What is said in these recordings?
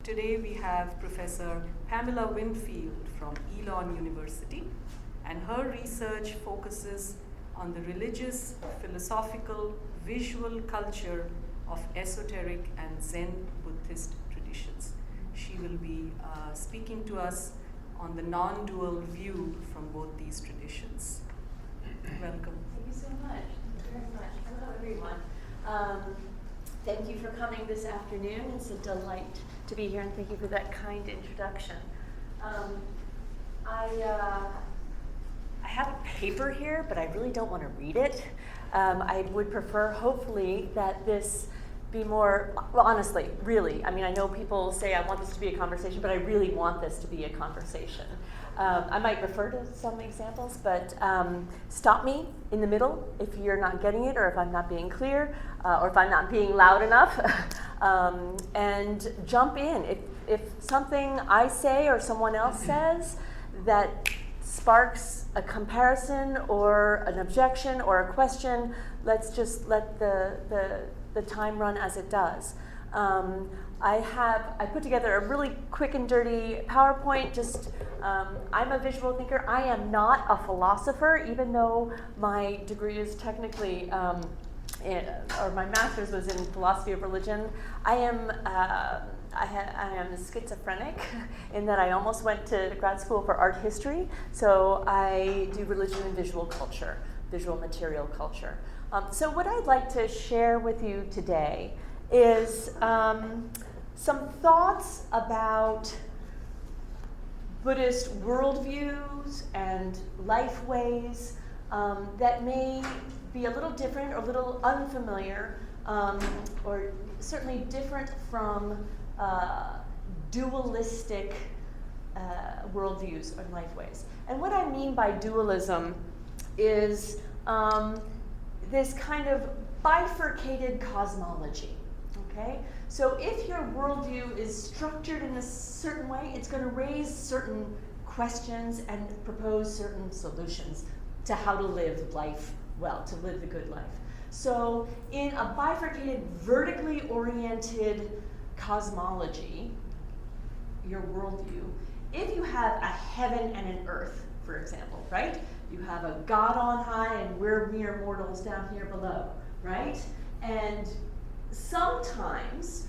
Today we have Professor Pamela Winfield from Elon University, and her research focuses on the religious, philosophical, visual culture of esoteric and Zen Buddhist traditions. She will be speaking to us on the non-dual view from both these traditions. Welcome. Thank you so much. Thank you very much. Hello, everyone. Thank you for coming this afternoon. It's a delight to be here, and thank you for that kind introduction. I have a paper here, but I really don't want to read it. I would prefer, hopefully, that this be more, well, honestly, really, I mean, I know people say I want this to be a conversation, but I really want this to be a conversation. I might refer to some examples, but stop me in the middle if you're not getting it, or if I'm not being clear, or if I'm not being loud enough, and jump in. If something I say or someone else says that sparks a comparison or an objection or a question, let's just let the time run as it does. I put together a really quick and dirty PowerPoint. I'm a visual thinker. I am not a philosopher, even though my degree is technically, or my master's was in philosophy of religion. I am schizophrenic in that I almost went to grad school for art history. So I do religion and visual culture, visual material culture. So what I'd like to share with you today is some thoughts about Buddhist worldviews and life ways that may be a little different or a little unfamiliar, or certainly different from dualistic worldviews and life ways. And what I mean by dualism is this kind of bifurcated cosmology. Okay? So if your worldview is structured in a certain way, it's going to raise certain questions and propose certain solutions to how to live life well, to live the good life. So in a bifurcated, vertically oriented cosmology, your worldview, if you have a heaven and an earth, for example, right? You have a God on high and we're mere mortals down here below, right? And sometimes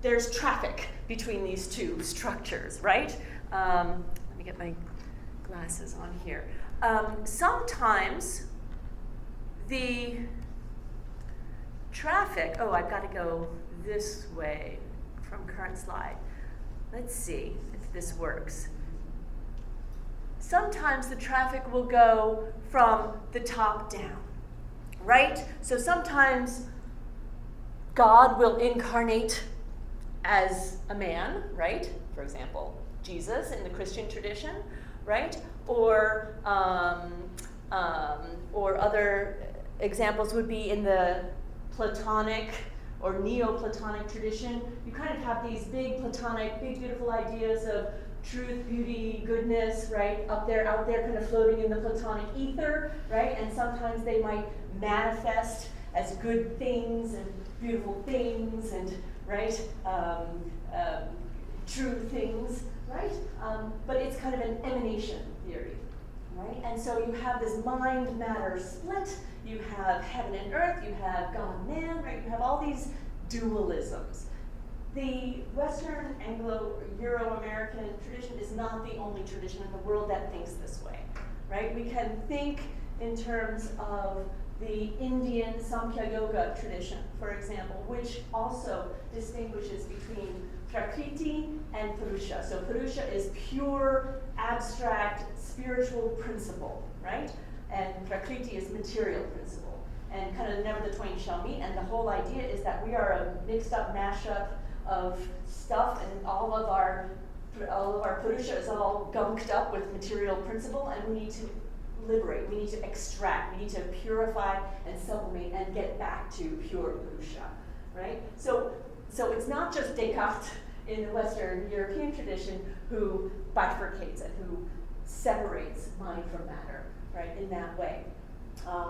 there's traffic between these two structures, right? Let me get my glasses on here. Sometimes the traffic, I've got to go this way from current slide. Let's see if this works. Sometimes the traffic will go from the top down, right? So sometimes God will incarnate as a man, right? For example, Jesus in the Christian tradition, right? Or other examples would be in the Platonic or Neoplatonic tradition. You kind of have these big Platonic, big beautiful ideas of truth, beauty, goodness, right? Out there, kind of floating in the Platonic ether, right? And sometimes they might manifest as good things and beautiful things and, right, true things, right? But it's kind of an emanation theory, right? And so you have this mind-matter split, you have heaven and earth, you have God and man, right? You have all these dualisms. The Western Anglo-Euro-American tradition is not the only tradition in the world that thinks this way, right? We can think in terms of the Indian Samkhya Yoga tradition, for example, which also distinguishes between Prakriti and Purusha. So Purusha is pure, abstract, spiritual principle, right? And Prakriti is material principle. And kind of never the twain shall meet, and the whole idea is that we are a mixed up mashup of stuff, and all of our Purusha is all gunked up with material principle, and we need to liberate, we need to extract, we need to purify and sublimate and get back to pure Purusha, right? So it's not just Descartes in the Western European tradition who bifurcates it, who separates mind from matter, right, in that way.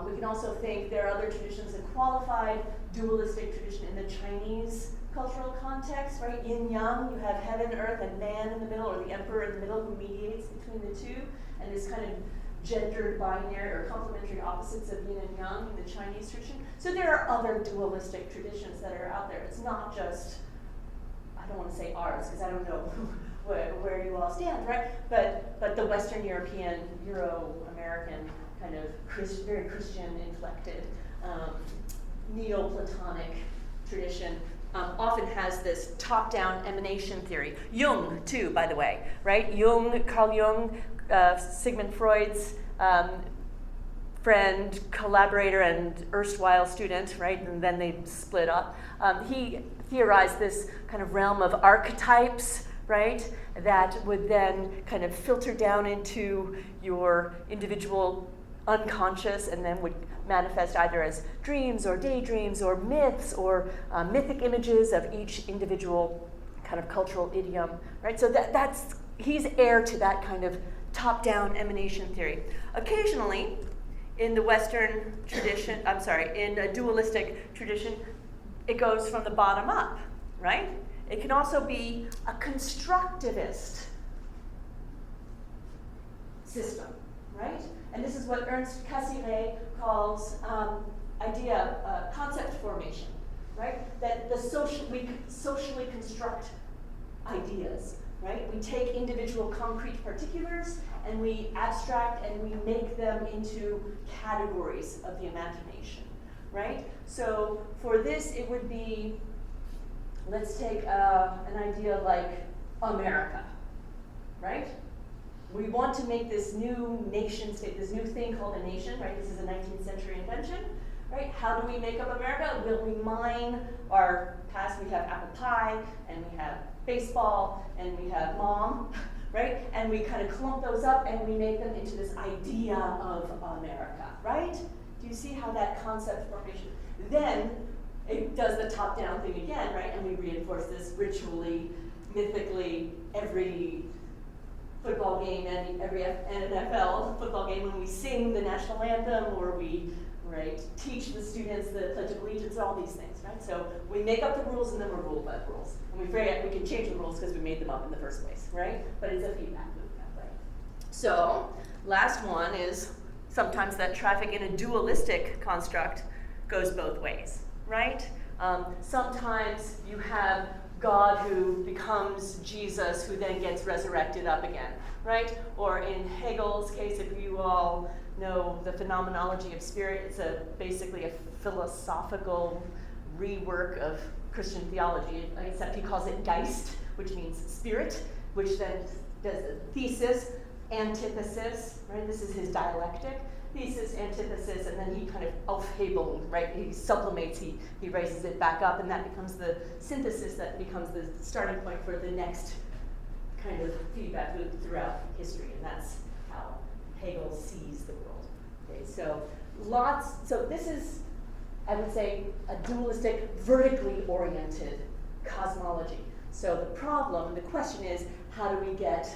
We can also think there are other traditions, a qualified dualistic tradition in the Chinese cultural context, right? Yin-yang, you have heaven, earth, and man in the middle, or the emperor in the middle who mediates between the two, and this kind of gendered binary or complementary opposites of yin and yang in the Chinese tradition. So there are other dualistic traditions that are out there. It's not just, I don't want to say ours, because I don't know where you all stand, right? But the Western European, Euro-American kind of very Christian-inflected, Neoplatonic tradition often has this top-down emanation theory. Jung, too, by the way, right? Carl Jung, Sigmund Freud's friend, collaborator, and erstwhile student, right? And then they split up. He theorized this kind of realm of archetypes, right? That would then kind of filter down into your individual unconscious and then would manifest either as dreams or daydreams or myths or mythic images of each individual kind of cultural idiom, right? So he's heir to that kind of top-down emanation theory. Occasionally, in the Western tradition, in a dualistic tradition, it goes from the bottom up, right? It can also be a constructivist system, right? And this is what Ernst Cassirer calls concept formation, right? That we socially construct ideas, right? We take individual concrete particulars and we abstract and we make them into categories of the imagination, right? So for this, it would be, let's take an idea like America, right? We want to make this new nation state, this new thing called a nation, right? This is a 19th century invention, right? How do we make up America? Well, we mine our past. We have apple pie, and we have baseball, and we have mom, right? And we kind of clump those up, and we make them into this idea of America, right? Do you see how that concept formation? Then it does the top-down thing again, right? And we reinforce this ritually, mythically, every football game and every NFL football game when we sing the national anthem or we teach the students the Pledge of Allegiance, all these things, right? So we make up the rules and then we're ruled by the rules. And we can change the rules because we made them up in the first place, right? But it's a feedback loop that way. So last one is sometimes that traffic in a dualistic construct goes both ways, right? Sometimes you have God who becomes Jesus, who then gets resurrected up again, right? Or in Hegel's case, if you all know the phenomenology of spirit, it's basically a philosophical rework of Christian theology, except he calls it Geist, which means spirit, which then does a thesis, antithesis, right? This is his dialectic. Thesis, antithesis, and then he kind of aufhebeln, right? He sublimates, he raises it back up, and that becomes the synthesis that becomes the starting point for the next kind of feedback loop throughout history, and that's how Hegel sees the world. Okay, so this is, I would say, a dualistic, vertically oriented cosmology. So the question is, how do we get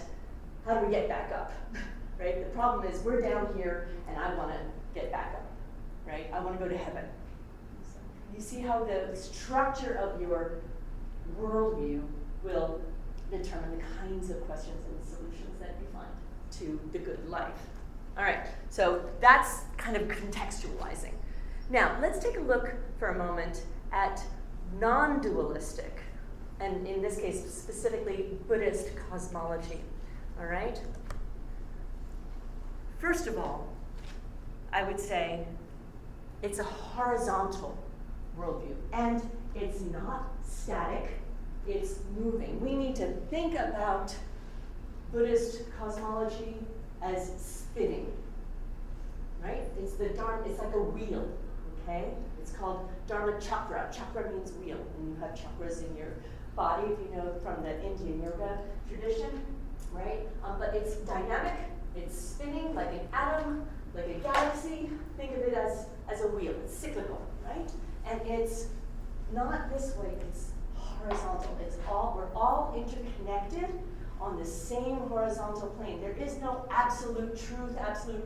back up? Right? The problem is we're down here and I want to get back up, right? I want to go to heaven. So you see how the structure of your worldview will determine the kinds of questions and solutions that you find to the good life. All right, so that's kind of contextualizing. Now, let's take a look for a moment at non-dualistic, and in this case, specifically Buddhist cosmology, all right? First of all, I would say it's a horizontal worldview, and it's not static, it's moving. We need to think about Buddhist cosmology as spinning, right? It's like a wheel, okay? It's called Dharma Chakra. Chakra means wheel, and you have chakras in your body, if you know from the Indian yoga tradition, right? But it's dynamic. It's spinning like an atom, like a galaxy. Think of it as a wheel. It's cyclical, right? And it's not this way, it's horizontal. We're all interconnected on the same horizontal plane. There is no absolute truth, absolute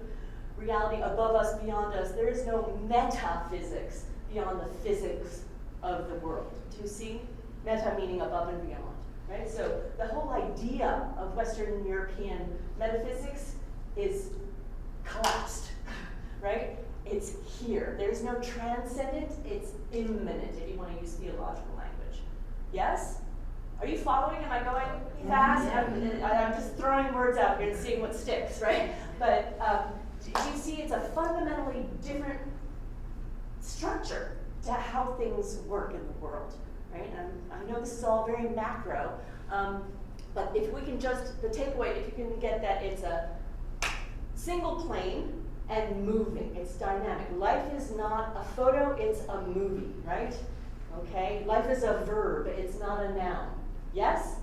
reality above us, beyond us. There is no metaphysics beyond the physics of the world. Do you see? meta meaning above and beyond, right? So the whole idea of Western European metaphysics is collapsed, right? It's here. There's no transcendent, it's immanent, if you want to use theological language. Yes? Are you following? Am I going fast? I'm just throwing words out here and seeing what sticks, right? But do you see it's a fundamentally different structure to how things work in the world, right? And I know this is all very macro, but if we can just, the takeaway, if you can get that it's a single plane and moving, it's dynamic. Life is not a photo, it's a movie, right? Okay, life is a verb, it's not a noun. Yes?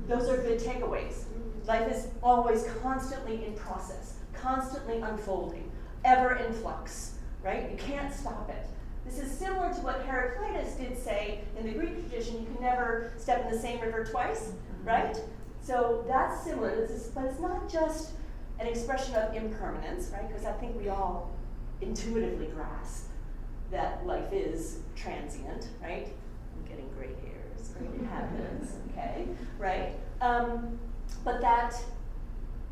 Those are good takeaways. Life is always constantly in process, constantly unfolding, ever in flux, right? You can't stop it. This is similar to what Heraclitus did say in the Greek tradition, you can never step in the same river twice, right? So that's similar, but it's not just an expression of impermanence, right? Because I think we all intuitively grasp that life is transient, right? I'm getting gray hairs, right? It happens, okay, right? But that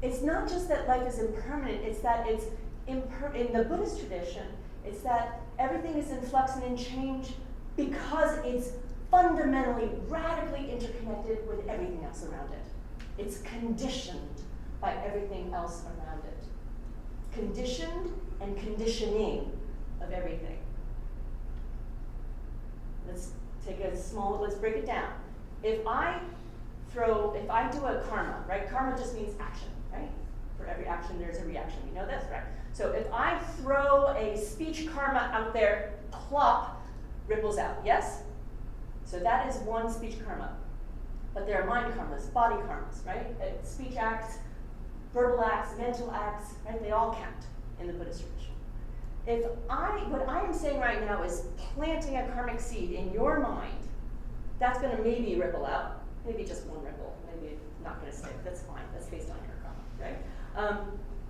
it's not just that life is impermanent, it's that it's in the Buddhist tradition, it's that everything is in flux and in change because it's fundamentally, radically interconnected with everything else around it. It's conditioned by everything else around it. Conditioned and conditioning of everything. Let's break it down. If I do a karma, right? Karma just means action, right? For every action, there's a reaction. You know this, right? So if I throw a speech karma out there, plop, ripples out, yes? So that is one speech karma. But there are mind karmas, body karmas, right? Speech acts, verbal acts, mental acts, right? They all count in the Buddhist tradition. What I am saying right now is planting a karmic seed in your mind, that's going to maybe ripple out, maybe just one ripple, maybe not going to stick. That's fine. That's based on your karma, right?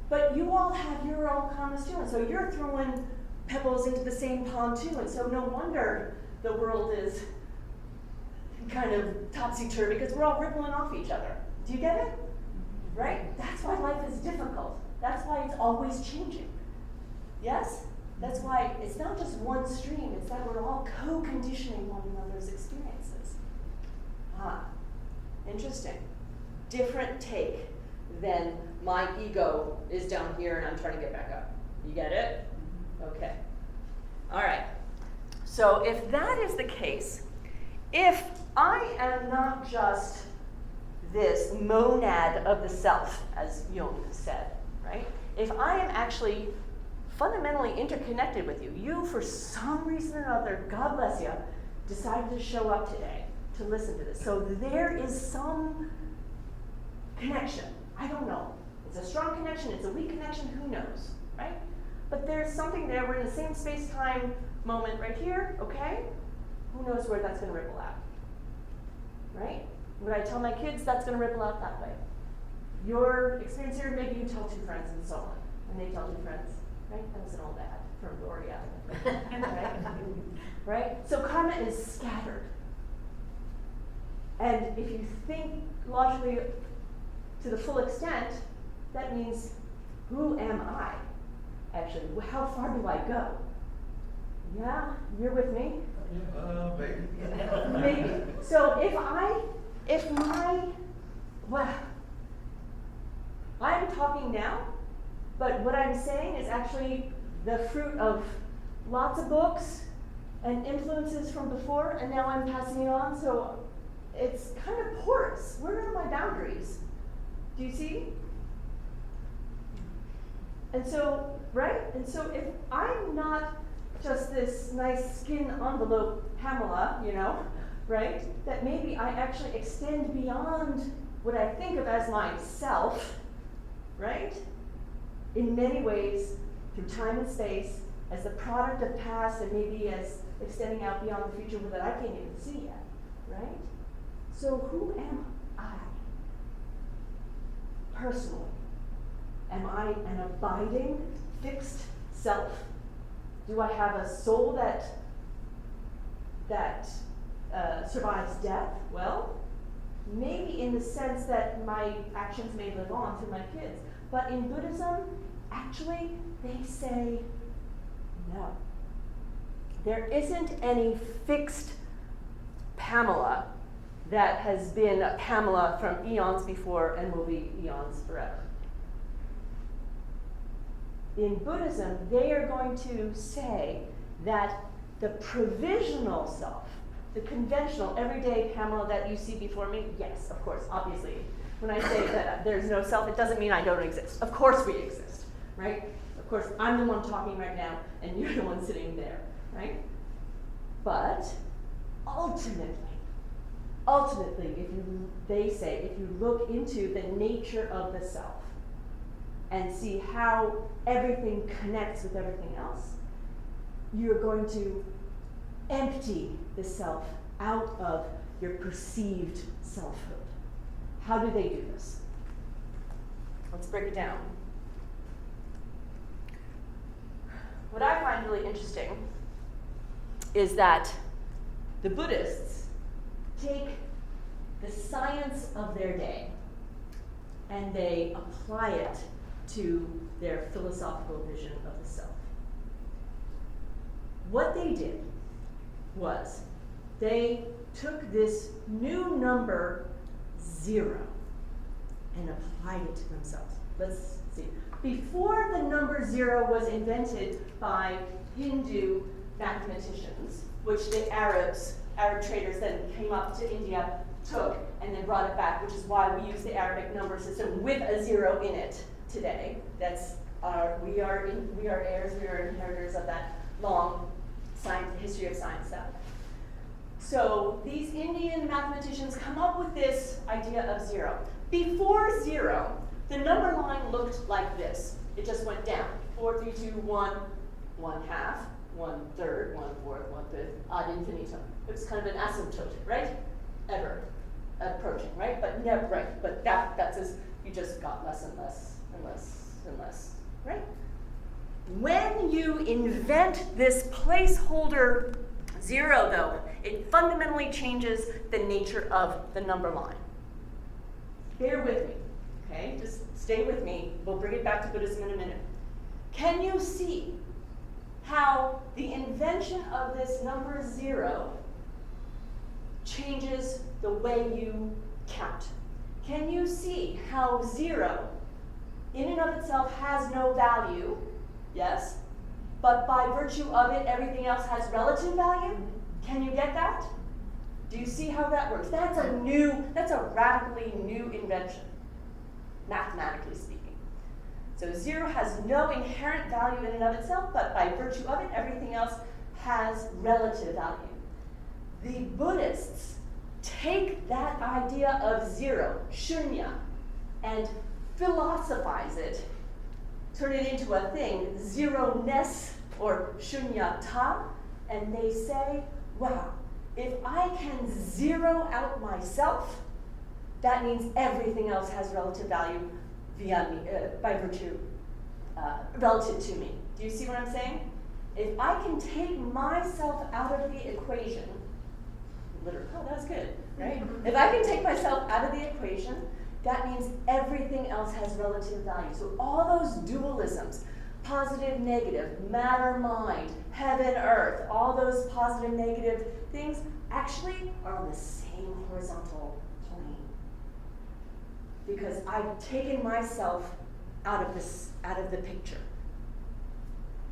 But you all have your own karmas too, and so you're throwing pebbles into the same pond too, and so no wonder the world is kind of topsy-turvy because we're all rippling off each other. Do you get it? Right? That's why life is difficult. That's why it's always changing. Yes? That's why it's not just one stream, it's that we're all co-conditioning one another's experiences. Interesting. Different take than my ego is down here and I'm trying to get back up. You get it? Okay. All right. So if that is the case, if I am not just this monad of the self, as Jung said, right? If I am actually fundamentally interconnected with you, you for some reason or other, God bless you, decided to show up today to listen to this. So there is some connection. I don't know. It's a strong connection, it's a weak connection, who knows, right? But there's something there. We're in the same space-time moment right here, okay? Who knows where that's going to ripple out, right? When I tell my kids, that's going to ripple out that way. Your experience here, maybe you tell two friends and so on, and they tell two friends, right? That wasn't all bad from Gloria, right? Right? So karma is scattered. And if you think logically to the full extent, that means, who am I? Actually, how far do I go? Yeah, you're with me? Maybe. Maybe. So I'm talking now, but what I'm saying is actually the fruit of lots of books and influences from before, and now I'm passing it on, so it's kind of porous. Where are my boundaries? Do you see? And so, right? And so if I'm not just this nice skin envelope Pamela, right? That maybe I actually extend beyond what I think of as myself, right? In many ways, through time and space, as the product of past and maybe as extending out beyond the future that I can't even see yet, right? So who am I? Personally, am I an abiding, fixed self? Do I have a soul that survives death? Well, maybe in the sense that my actions may live on through my kids. But in Buddhism, actually, they say no. There isn't any fixed Pamela that has been a Pamela from eons before and will be eons forever. In Buddhism, they are going to say that the provisional self, the conventional, everyday Pamela that you see before me, yes, of course, obviously. When I say that there's no self, it doesn't mean I don't exist. Of course we exist, right? Of course, I'm the one talking right now, and you're the one sitting there, right? But ultimately, they say, if you look into the nature of the self and see how everything connects with everything else, you're going to empty the self out of your perceived selfhood. How do they do this? Let's break it down. What I find really interesting is that the Buddhists take the science of their day and they apply it to their philosophical vision of the self. What they did was they took this new number 0 and applied it to themselves. Let's see. Before the number 0 was invented by Hindu mathematicians, which the Arab traders then came up to India, took, and then brought it back, which is why we use the Arabic number system with a 0 in it today. That's we are heirs, we are inheritors of that long history of science stuff. So these Indian mathematicians come up with this idea of 0. Before 0, the number line looked like this. It just went down. 4, 3, 2, 1, 1/2, 1/3, 1/4, 1/5, ad infinitum. It was kind of an asymptote, right? Ever approaching, right? But never, right? But that's as you just got less and less and less and less, right? When you invent this placeholder 0, though, it fundamentally changes the nature of the number line. Bear with me, okay? Just stay with me. We'll bring it back to Buddhism in a minute. Can you see how the invention of this number 0 changes the way you count? Can you see how 0 in and of itself has no value? Yes. But by virtue of it, everything else has relative value? Can you get that? Do you see how that works? That's a radically new invention, mathematically speaking. So 0 has no inherent value in and of itself, but by virtue of it, everything else has relative value. The Buddhists take that idea of 0, shunya, and philosophize it, turn it into a thing, 0-ness or shunyata, and they say, wow, if I can 0 out myself, that means everything else has relative value via me, by virtue, relative to me. Do you see what I'm saying? If I can take myself out of the equation, literally, oh, that's good, right? If I can take myself out of the equation, that means everything else has relative value. So all those dualisms, positive, negative, matter, mind, heaven, earth, all those positive, negative things actually are on the same horizontal plane. Because I've taken myself out of the picture.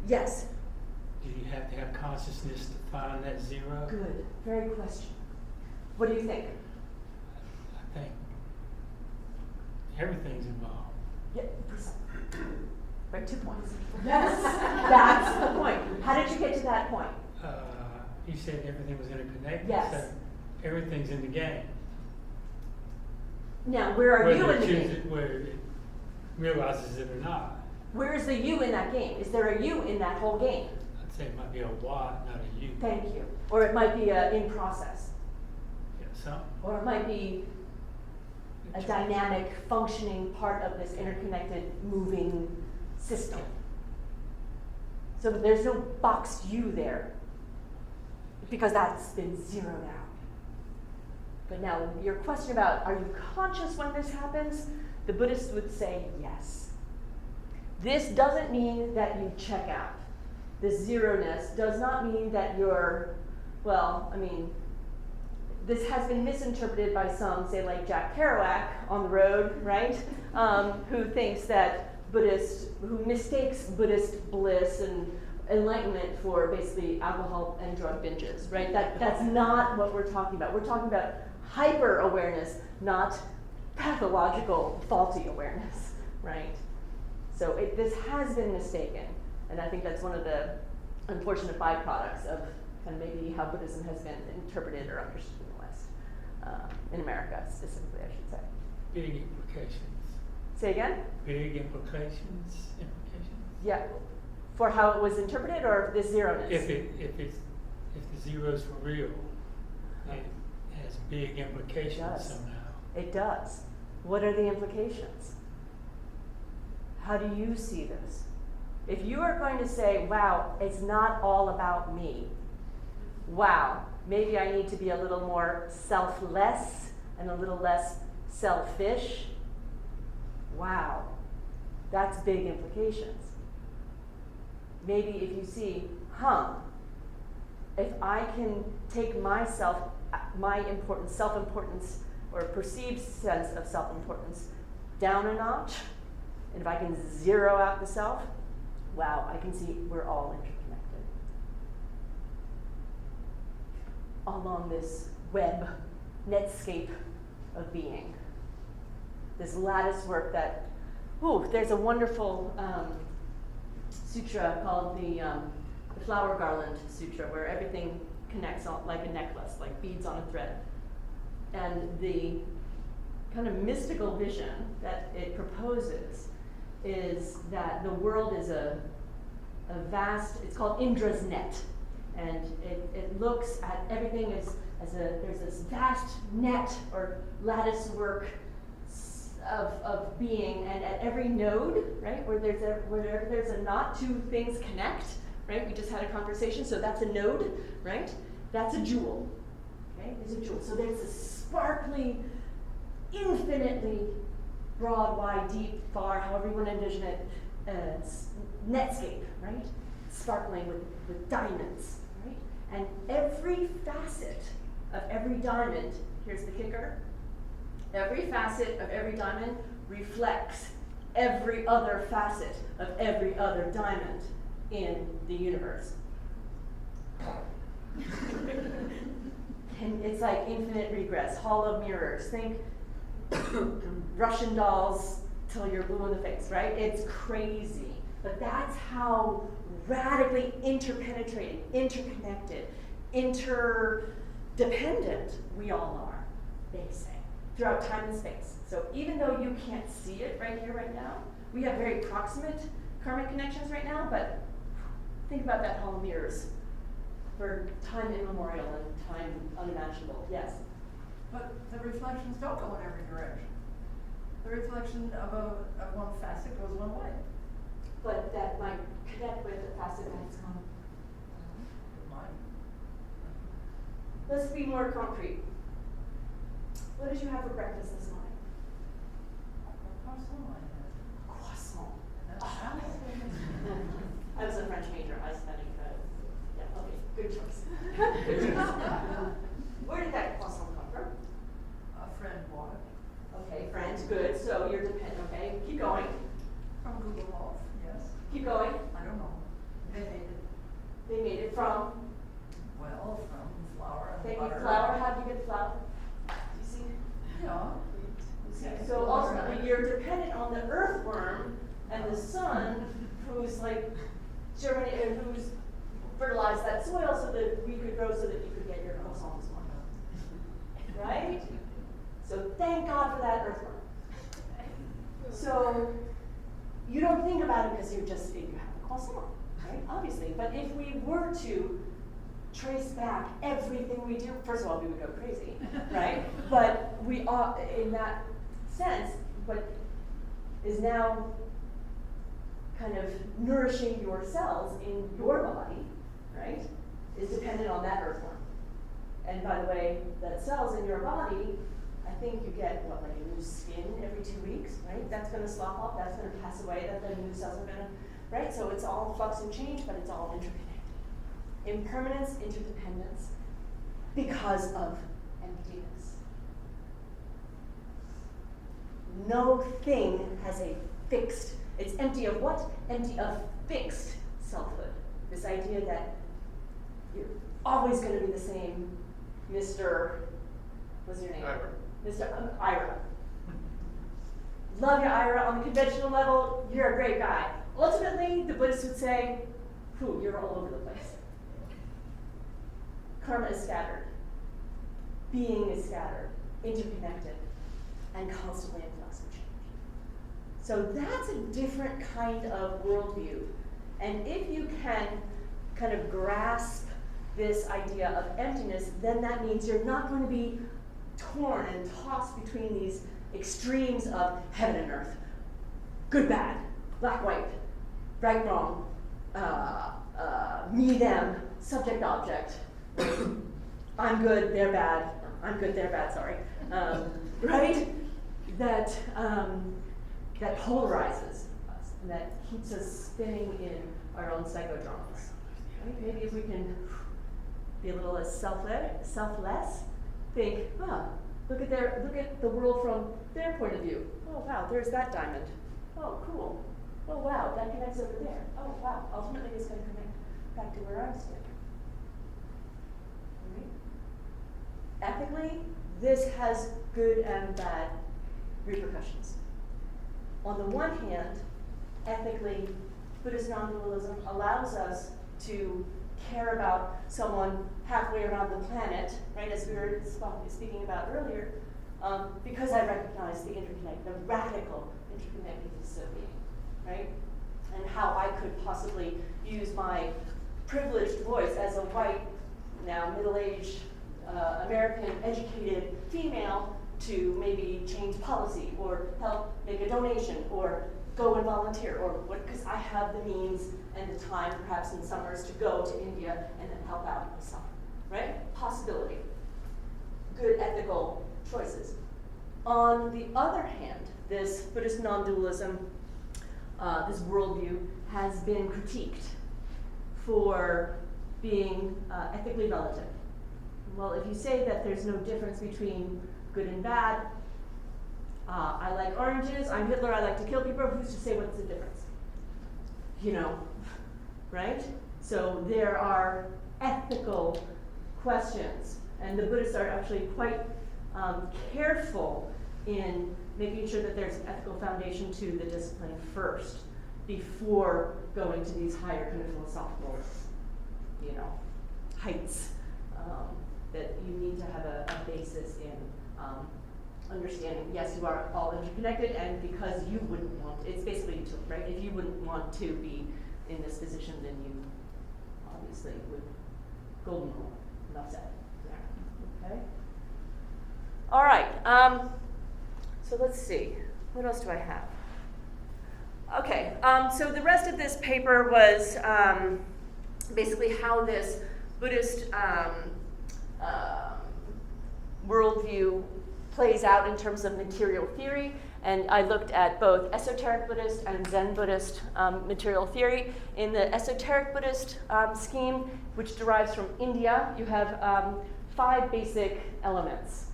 Yes? Do you have to have consciousness to find that 0? Good. Very question. What do you think? I think everything's involved. Yeah, right, 2 points. Yes, that's the point. How did you get to that point? You said everything was interconnected. Yes. So everything's in the game. Now, where are you in the game? Whether it realizes it or not. Where is the you in that game? Is there a you in that whole game? I'd say it might be a what, not a you. Thank you. Or it might be a in process. Yeah, some. Or it might be a dynamic, functioning part of this interconnected, moving system. So there's no box you there, because that's been zeroed out. But now, your question about are you conscious when this happens? The Buddhists would say yes. This doesn't mean that you check out. This zeroness does not mean that you're, well, I mean, this has been misinterpreted by some, say like Jack Kerouac on the road, right? Who thinks that who mistakes Buddhist bliss and enlightenment for basically alcohol and drug binges, right? That's not what we're talking about. We're talking about hyper-awareness, not pathological, faulty awareness, right? So this has been mistaken, and I think that's one of the unfortunate byproducts of kind of maybe how Buddhism has been interpreted or understood in the West, in America specifically, I should say. Big implications. Say again? Big implications. Yeah, for how it was interpreted, or this zeroness? If the zeros were real, it has big implications somehow. It does. What are the implications? How do you see this? If you are going to say, wow, it's not all about me. Wow, maybe I need to be a little more selfless and a little less selfish. Wow, that's big implications. Maybe if you see, if I can take myself, my importance, self-importance, or perceived sense of self-importance down a notch, and if I can zero out the self, wow, I can see we're all interconnected. Along this web, netscape of being. This lattice work that, there's a wonderful sutra called the Flower Garland Sutra, where everything connects like a necklace, like beads on a thread. And the kind of mystical vision that it proposes is that the world is a vast, it's called Indra's net. And it looks at everything as there's this vast net or lattice work of being, and at every node, right, wherever there's a knot, two things connect, right? We just had a conversation, so that's a node, right? That's a jewel, okay? There's a jewel. So there's a sparkly, infinitely broad, wide, deep, far, however you want to envision it, netscape, right? Sparkling with diamonds, right? And every facet of every diamond, here's the kicker, every facet of every diamond reflects every other facet of every other diamond in the universe. And it's like infinite regress, hall of mirrors. Think Russian dolls till you're blue in the face, right? It's crazy. But that's how radically interpenetrated, interconnected, interdependent we all are, they say, throughout time and space. So even though you can't see it right here, right now, we have very proximate karmic connections right now, but think about that hall of mirrors for time immemorial and time unimaginable. Yes? But the reflections don't go in every direction. The reflection of one facet goes one way. But that might connect with the facet that's gone. Mine. Let's be more concrete. What did you have for breakfast this morning? Croissant I had. Croissant. And that's salad. I was a French major. I was studying okay, good choice. Good choice. Where did that croissant come from? A friend bought it. Okay, friends, good. So you're dependent. Okay, keep going. From Google Earth, yes. Keep going. I don't know. They made it, They made it from. well, from flour and They butter. need flour. How do you get flour? Do you see? Yeah. You see? So ultimately, you're dependent on the earthworm and the sun, who's like germinated, who's fertilized that soil so that we could grow, so that you could get your croissant this morning. Right? So thank God for that earthworm. So you don't think about it because you have a croissant, right? Obviously. But if we were to trace back everything we do, first of all, we would go crazy, right? But we are, in that sense, what is now kind of nourishing your cells in your body, right, is dependent on that earthworm. And by the way, that cells in your body, I think you get, what, like a new skin every 2 weeks, right? That's gonna slop off, that's gonna pass away, that the new cells are gonna, right? So it's all flux and change, but it's all interconnected. Impermanence, interdependence, because of emptiness. No thing has a fixed, it's empty of what? Empty of fixed selfhood. This idea that you're always going to be the same Mr. What's your name? Ira. Mr. Ira. Love you, Ira. On the conventional level, you're a great guy. Ultimately, the Buddhists would say, "Whew, you're all over the place." Karma is scattered. Being is scattered, interconnected, and constantly in flux and change. So that's a different kind of worldview. And if you can kind of grasp this idea of emptiness, then that means you're not going to be torn and tossed between these extremes of heaven and earth. Good, bad, black, white, right, wrong, me, them, subject, object. I'm good, they're bad. I'm good, they're bad, sorry. Right? That polarizes us, and that keeps us spinning in our own psychodramas. Right? Maybe if we can be a little less selfless, think, look at the world from their point of view. Oh wow, there's that diamond. Oh cool. Oh wow, that connects over there. Oh wow, ultimately it's going to connect back to where I'm standing. Right? Ethically, this has good and bad repercussions. On the one hand, ethically, Buddhist non-dualism allows us to care about someone halfway around the planet, right, as we were speaking about earlier, because I recognize the radical interconnectedness of being, right? And how I could possibly use my privileged voice as a white, now middle-aged, American educated female to maybe change policy or help make a donation or go and volunteer or what, because I have the means and the time perhaps in summers to go to India and then help out in the summer, right? Possibility. Good ethical choices. On the other hand, this Buddhist non-dualism, this worldview has been critiqued for being ethically relative. Well, if you say that there's no difference between good and bad, I like oranges, I'm Hitler, I like to kill people, who's to say what's the difference? You know, right? So there are ethical questions, and the Buddhists are actually quite careful in making sure that there's an ethical foundation to the discipline first, before going to these higher kind of philosophical, you know, heights. That you need to have a basis in understanding, yes, you are all interconnected, and because you wouldn't want, it's basically utility, right? If you wouldn't want to be in this position, then you obviously would golden rule. Enough said. Okay? All right, so let's see. What else do I have? Okay, so the rest of this paper was basically how this Buddhist worldview plays out in terms of material theory, and I looked at both esoteric Buddhist and Zen Buddhist material theory. In the esoteric Buddhist scheme, which derives from India, you have 5 basic elements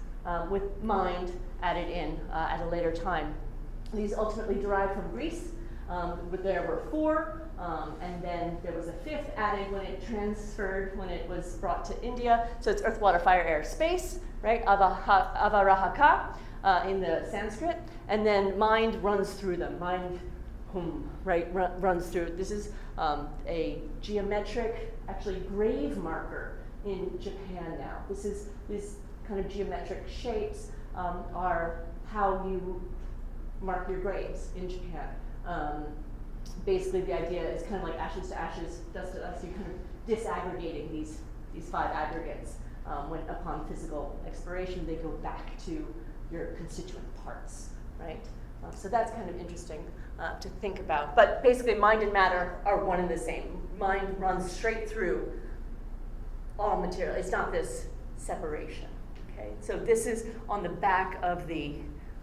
with mind added in at a later time. These ultimately derive from Greece. There were 4, and then there was a 5th added when it was brought to India. So it's earth, water, fire, air, space, right? Avarahaka in the Sanskrit. And then mind runs through them. Mind, right, runs through. This is a geometric, actually grave marker in Japan now. These kind of geometric shapes are how you mark your graves in Japan. Basically, the idea is kind of like ashes to ashes, dust to dust. You're kind of disaggregating these 5 aggregates. When upon physical expiration, they go back to your constituent parts, right? So that's kind of interesting to think about. But basically, mind and matter are one and the same. Mind runs straight through all material. It's not this separation. Okay, so this is on the back of the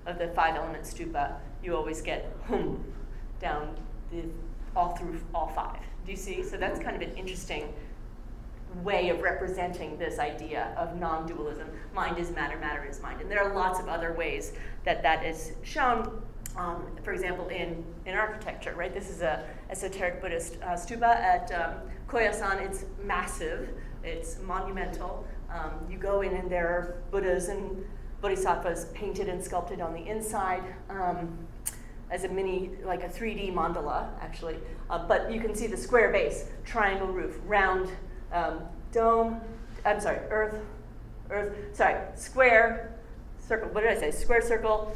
5-element stupa. You always get hum down all through all 5. Do you see? So that's kind of an interesting way of representing this idea of non-dualism. Mind is matter, matter is mind. And there are lots of other ways that is shown. For example, in architecture, right? This is a esoteric Buddhist stupa at Koyasan. It's massive. It's monumental. You go in and there are Buddhas and Bodhisattvas painted and sculpted on the inside as a mini, like a 3D mandala, actually. But you can see the square base, triangle roof, round dome, square, circle, what did I say? Square, circle,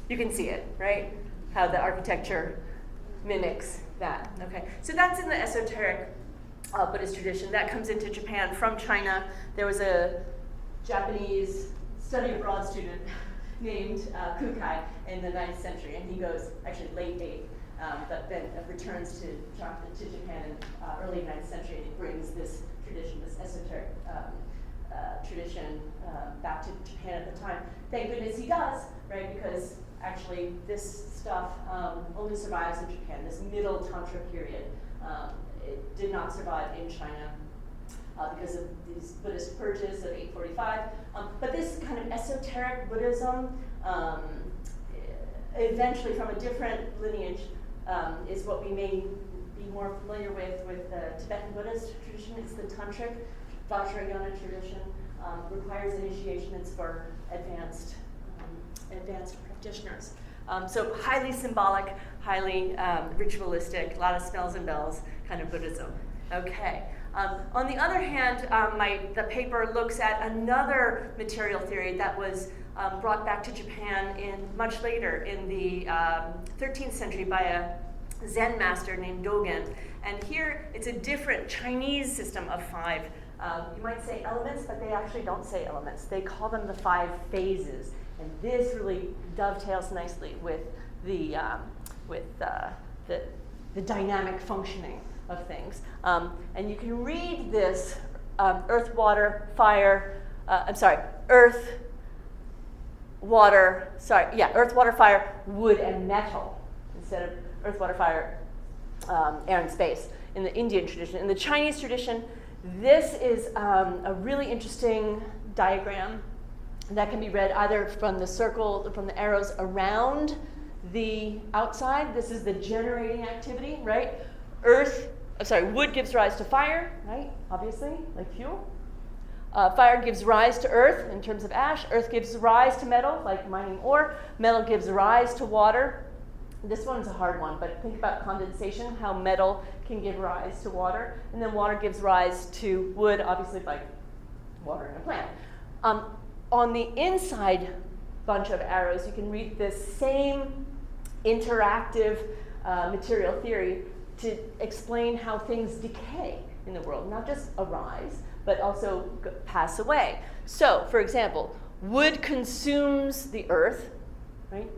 you can see it, right? How the architecture mimics that, okay? So that's in the esoteric Buddhist tradition. That comes into Japan from China. There was a Japanese study abroad student named Kukai in the 9th century, and he goes, actually late 8th, but then returns to Japan in early 9th century, and he brings this tradition, this esoteric tradition back to Japan at the time. Thank goodness he does, right? Because actually this stuff only survives in Japan, this middle Tantra period. It did not survive in China because of these Buddhist purges of 845. But this kind of esoteric Buddhism, eventually from a different lineage, is what we may be more familiar with the Tibetan Buddhist tradition. It's the Tantric Vajrayana tradition. Requires initiation. It's for advanced practitioners. So highly symbolic, highly ritualistic, a lot of smells and bells kind of Buddhism. Okay. On the other hand, the paper looks at another material theory that was brought back to Japan much later in the 13th century by a Zen master named Dogen. And here it's a different Chinese system of 5. You might say elements, but they actually don't say elements. They call them the 5 phases. And this really dovetails nicely with the dynamic functioning of things. And you can read this earth, water, fire, earth, water, fire, wood, and metal, instead of earth, water, fire, air, and space in the Indian tradition. In the Chinese tradition, this is a really interesting diagram that can be read either from the circle, from the arrows around the outside. This is the generating activity, right? Wood gives rise to fire, right? Obviously, like fuel. Fire gives rise to earth in terms of ash. Earth gives rise to metal, like mining ore. Metal gives rise to water. This one's a hard one, but think about condensation, how metal can give rise to water. And then water gives rise to wood, obviously by watering a plant. On the inside bunch of arrows, you can read this same interactive material theory to explain how things decay in the world, not just arise, but also pass away. So, for example, wood consumes the earth, right?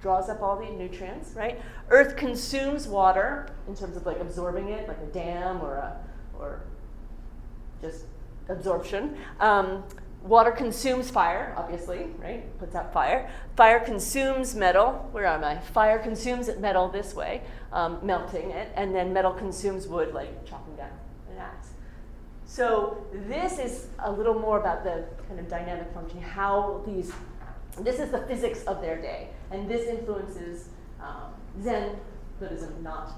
Draws up all the nutrients, right? Earth consumes water in terms of like absorbing it, like a dam or just absorption. Water consumes fire, obviously, right? Puts out fire. Fire consumes metal. Where am I? Fire consumes metal this way, melting it, and then metal consumes wood, like chopping down an axe. So this is a little more about the kind of dynamic function, this is the physics of their day, and this influences Zen Buddhism, not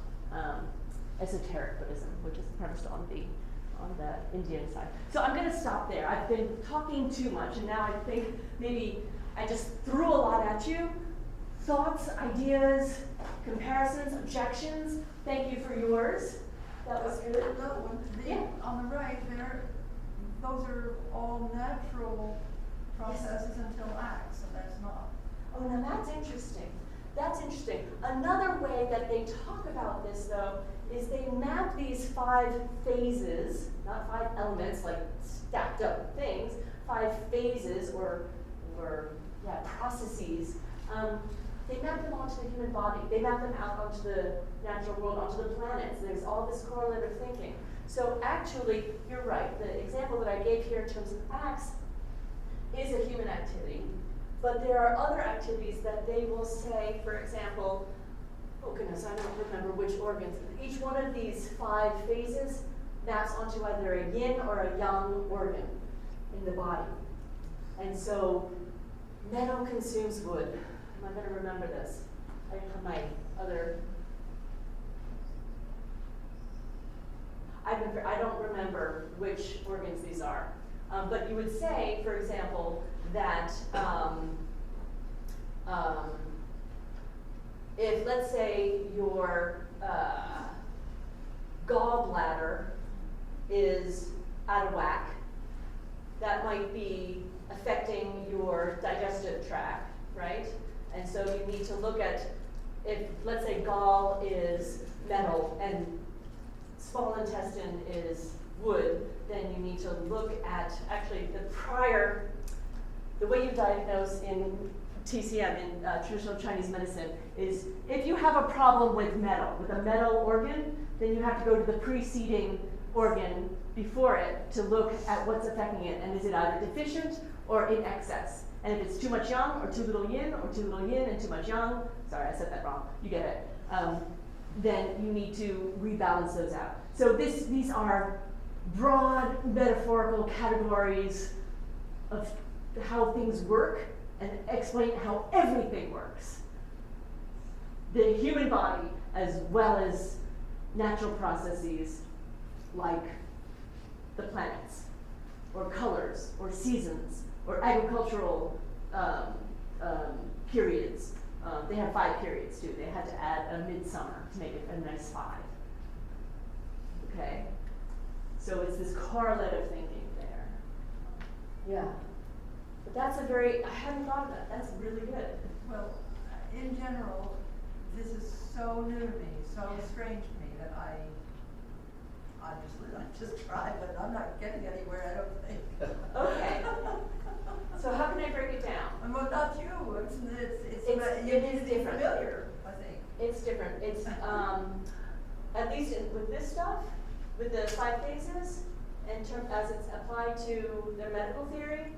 esoteric Buddhism, which is premised on the Indian side. So I'm going to stop there. I've been talking too much, and now I think maybe I just threw a lot at you. Thoughts, ideas, comparisons, objections. Thank you for yours. That was good. On the right there, those are all natural processes until acts, so that's not. Oh, now that's interesting. That's interesting. Another way that they talk about this, though, is they map these 5 phases, not 5 elements like stacked up things, 5 phases or processes. They map them onto the human body. They map them out onto the natural world, onto the planets. There's all this correlative thinking. So actually, you're right. The example that I gave here in terms of acts is a human activity, but there are other activities that they will say, for example, oh goodness, I don't remember which organs. Each one of these 5 phases maps onto either a yin or a yang organ in the body. And so, meadow consumes wood. Am I going to remember this? I have my other. I don't remember which organs these are. But you would say, for example, that if, let's say, your gallbladder is out of whack, that might be affecting your digestive tract, right? And so you need to look at, if, let's say, gall is metal and small intestine is wood, then you need to look at, actually, the way you diagnose in TCM, in traditional Chinese medicine, is if you have a problem with a metal organ, then you have to go to the preceding organ before it to look at what's affecting it, and is it either deficient or in excess. And if it's too much yang or too little yin, or too little yin and too much yang, sorry, I said that wrong, you get it, then you need to rebalance those out. So these are broad metaphorical categories of how things work and explain how everything works. The human body, as well as natural processes like the planets, or colors, or seasons, or agricultural periods. They have 5 periods too. They had to add a midsummer to make it a nice 5. Okay? So it's this correlative thinking there. Yeah. But that's I hadn't thought of that. That's really good. Well, in general, this is so new to me, so strange to me that I just tried, but I'm not getting anywhere, I don't think. Okay. So how can I break it down? Well, not you. It is different. Familiar, I think. It's different. It's at least with this stuff, with the 5 phases, as it's applied to their medical theory.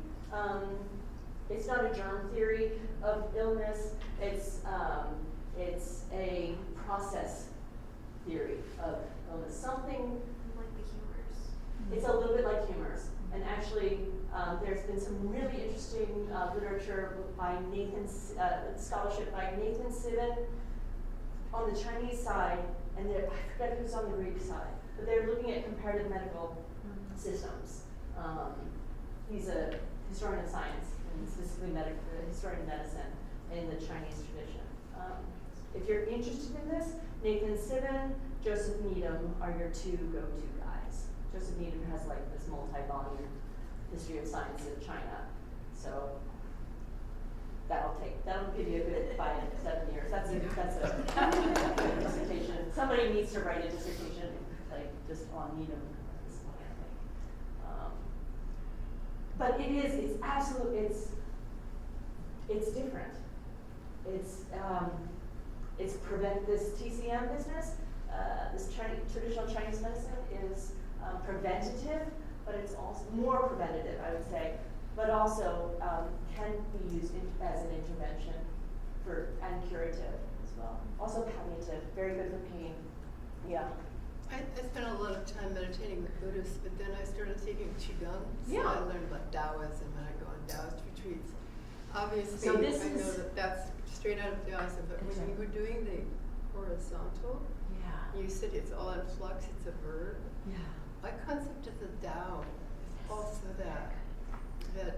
It's not a germ theory of illness. It's a process theory of illness. Something like the humors. It's a little bit like humors. And actually, there's been some really interesting literature by scholarship by Nathan Sivan on the Chinese side, and I forget who's on the Greek side, but they're looking at comparative medical systems. He's a historian of science, and specifically historian of medicine in the Chinese tradition. If you're interested in this, Nathan Sivan, Joseph Needham are your 2 go-to guys. Joseph Needham has like this multi-volume history of science in China. So that'll give you a good 5 to 7 years. That's a dissertation. Somebody needs to write a dissertation like just on Needham. But it's absolutely, it's different. It's this TCM business, this traditional Chinese medicine is preventative, but it's also more preventative, I would say, but also can be used as an intervention and curative as well. Also palliative, very good for pain. Yeah. I spent a lot of time meditating with Buddhists, but then I started taking Qigong, so Yeah. I learned about Taoism and I go on Taoist retreats. Obviously, So this I know is- that that's straight out of Taoism, but when Exactly. you were doing the horizontal, Yeah. you said it's all in flux, it's a verb. Yeah. My concept of the Tao is also that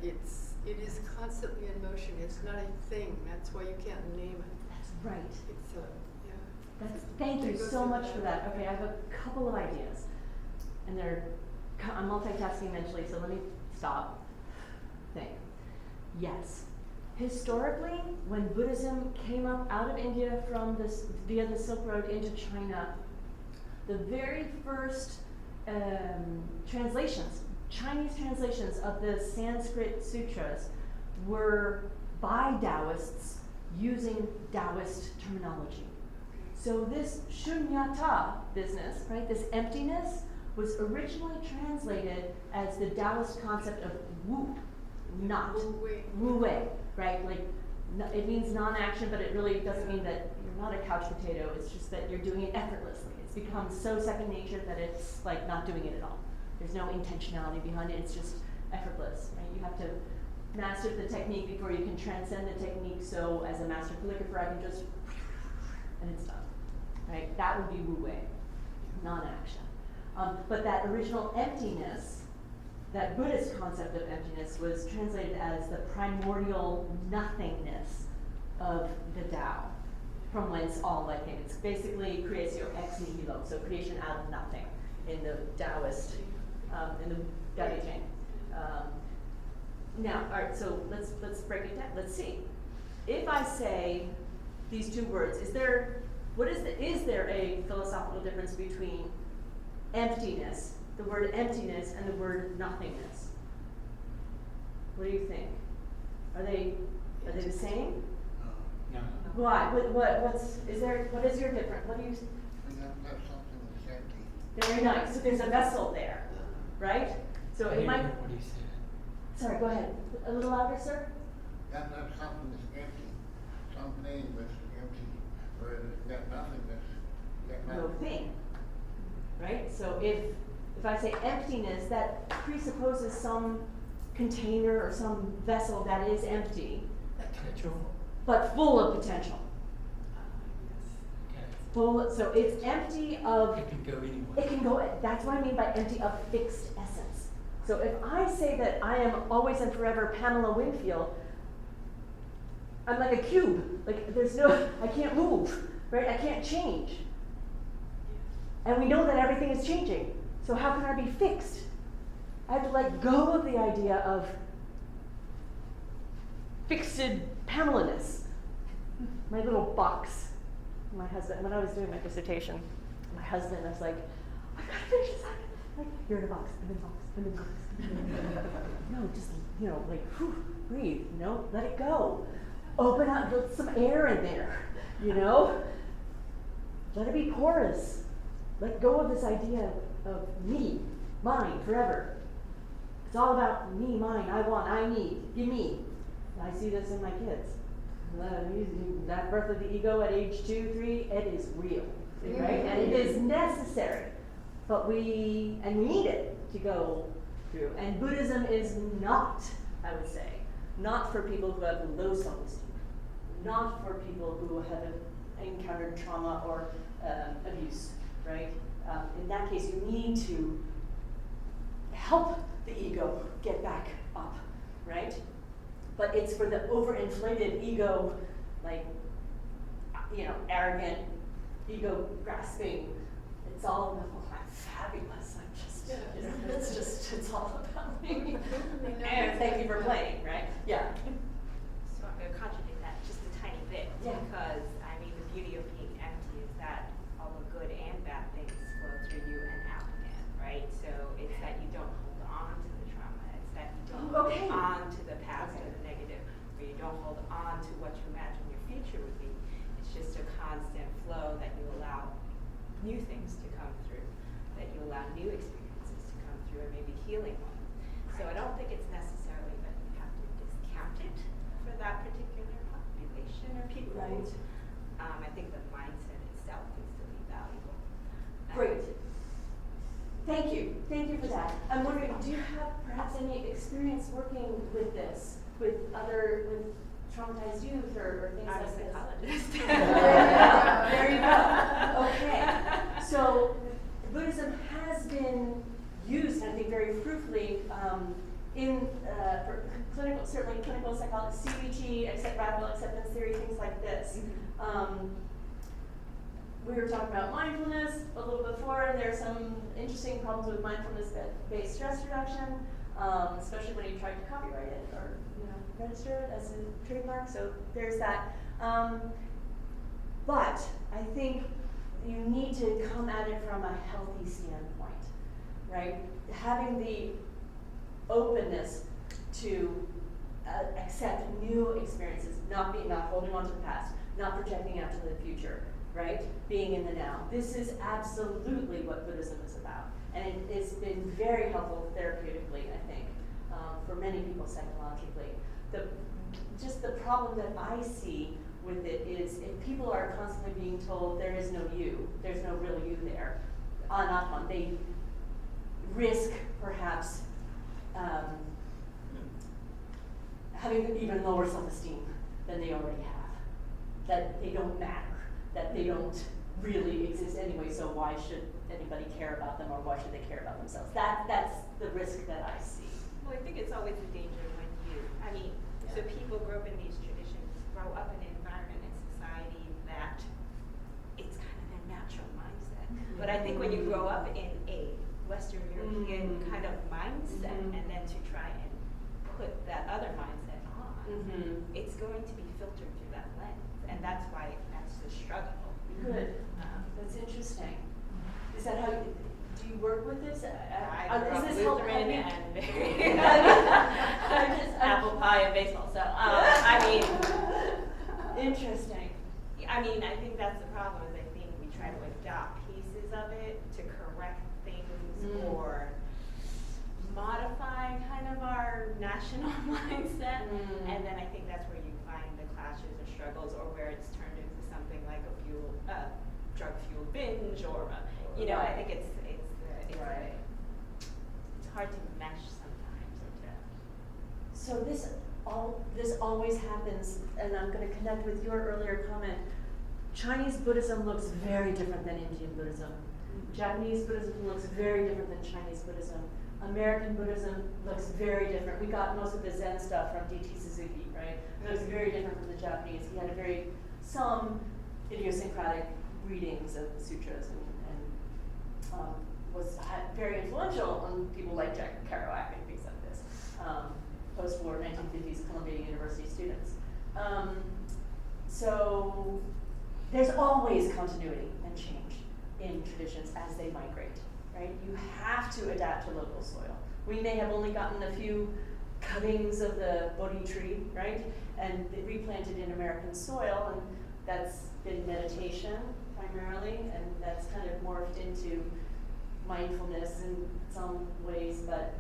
it is constantly in motion. It's not a thing. That's why you can't name it. That's right. It's yeah. Thank you It goes so through much that. for that. Okay, I have a couple of ideas. And I'm multitasking mentally, so let me stop. Think. Yes. Historically, when Buddhism came up out of India via the Silk Road into China, the very first Chinese translations of the Sanskrit sutras were by Taoists using Taoist terminology. So this shunyata business, right, this emptiness, was originally translated as the Taoist concept of wu, not. Wu wei. Wu wei, right? Like, it means non-action, but it really doesn't mean that you're not a couch potato. It's just that you're doing it effortlessly. It's become so second nature that it's like not doing it at all. There's no intentionality behind it. It's just effortless, right? You have to master the technique before you can transcend the technique. So as a master calligrapher, I can just, and it's done, right? That would be Wu wei, non-action. But that original emptiness, that Buddhist concept of emptiness, was translated as the primordial nothingness of the Tao, from whence all life came. It's basically creatio ex nihilo, so creation out of nothing in the Taoist, in the Dao De Jing. Now, all right, so let's break it down. Let's see. If I say these two words, is there a philosophical difference between emptiness, the word emptiness, and the word nothingness? What do you think? Are they the same? No. Why? What is your difference? What do you? That's something that's empty. Very nice. So there's a vessel there, right? So I it didn't might. hear what he said. Sorry, go ahead. A little louder, sir. That's something that's empty. Something that's empty. Whereas it's got nothing that's got No nothing. thing, right? So if I say emptiness, that presupposes some container or some vessel that is empty, Potential. but full of potential. Okay. Full. So it's empty of. It can go anywhere. It can go. That's what I mean by empty of fixed essence. So if I say that I am always and forever Pamela Winfield, I'm like a cube. Like there's no. I can't move. Right? I can't change. And we know that everything is changing. So how can I be fixed? I have to let go of the idea of fixed Pamela-ness. My little box. My husband, when I was doing my dissertation, my husband was like, I've got to finish this. Like, you're in a box, I'm in a box, I'm in a box. No, just, like, whew, breathe, let it go. Open up, let some air in there, Let it be porous. Let go of this idea of me, mine, forever. It's all about me, mine, I want, I need, give me. I see this in my kids. That birth of the ego at age 2, 3, it is real, right? And it is necessary, but we need it to go through. And Buddhism is not, I would say, not for people who have low self-esteem, not for people who have encountered trauma or abuse, right? In that case, you need to help the ego get back up, right? But it's for the overinflated ego, like, arrogant, ego grasping. It's all, I'm fabulous. I'm just, it's all about me. And thank you for playing, right? Yeah. So I'm going to contradict that just a tiny bit, Yeah. because the beauty of being empty is that all the good and bad things flow through you and out again, right? So it's that you don't hold on to the trauma. It's that you don't hold on to the past or the negative, or you don't hold on to what you imagine your future would be. It's just a constant flow that you allow new things to come through, that you allow new experiences to come through, and maybe healing ones. So I don't think it's necessarily that you have to discount it for that particular population or people. Right. I think the mindset itself can still be valuable. Great. Thank you. Thank you for that. I'm wondering, do you have perhaps any experience working with this, with traumatized youth or things I'm a like this? psychologist. There you go. Okay. So Buddhism has been used, I think, very fruitfully in for certainly clinical psychology, CBT, radical acceptance theory, things like this. We were talking about mindfulness a little before, and there are some interesting problems with mindfulness-based stress reduction, especially when you try to copyright it or register it as a trademark. So there's that. But I think you need to come at it from a healthy standpoint, right? Having the openness to accept new experiences, not holding on to the past, not projecting out to the future, right? Being in the now. This is absolutely what Buddhism is about, and it has been very helpful therapeutically, I think. for many people psychologically. Just the problem that I see with it is if people are constantly being told there is no you, there's no real you there, Atman, they risk perhaps having even lower self-esteem than they already have. That they don't matter, that they don't really exist anyway, so why should anybody care about them, or why should they care about themselves? That's the risk that I see. Well, I think it's always a danger when so people grow up in these traditions, grow up in an environment in society that it's kind of their natural mindset. But I think when you grow up in a Western European kind of mindset, and then to try and put that other mindset on, it's going to be filtered through that lens, and that's why that's the struggle. Good. That's interesting. Is that how do you work with this? I grew up is this Lutheran helping? and very apple pie and baseball. So interesting. I think that's the problem. Is I think we try to adopt pieces of it to correct things or modify kind of our national mindset, and then I think that's where you find the clashes or struggles, or where it's turned into something like a drug-fueled binge, or I think it's right. It's hard to mesh sometimes. So this always happens, and I'm going to connect with your earlier comment. Chinese Buddhism looks very different than Indian Buddhism. Japanese Buddhism looks very different than Chinese Buddhism. American Buddhism looks very different. We got most of the Zen stuff from D.T. Suzuki, right? It looks very different from the Japanese. He had some idiosyncratic readings of the sutras, and was very influential on people like Jack Kerouac and things like this. Post-war 1950s Columbia University students. So there's always continuity and change in traditions as they migrate, right? You have to adapt to local soil. We may have only gotten a few cuttings of the Bodhi tree, right? And replanted in American soil, and that's been meditation primarily, and that's kind of morphed into mindfulness in some ways, but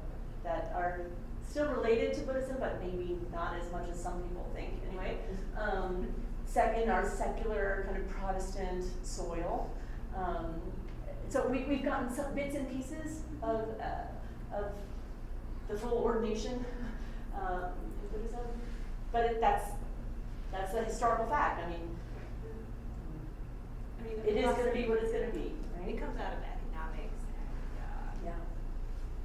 that are still related to Buddhism, but maybe not as much as some people think anyway. Second, our secular kind of Protestant soil. So we've gotten some bits and pieces of the full ordination in Buddhism, but that's a historical fact. It is going to be what it's going to be, right? It comes out of economics,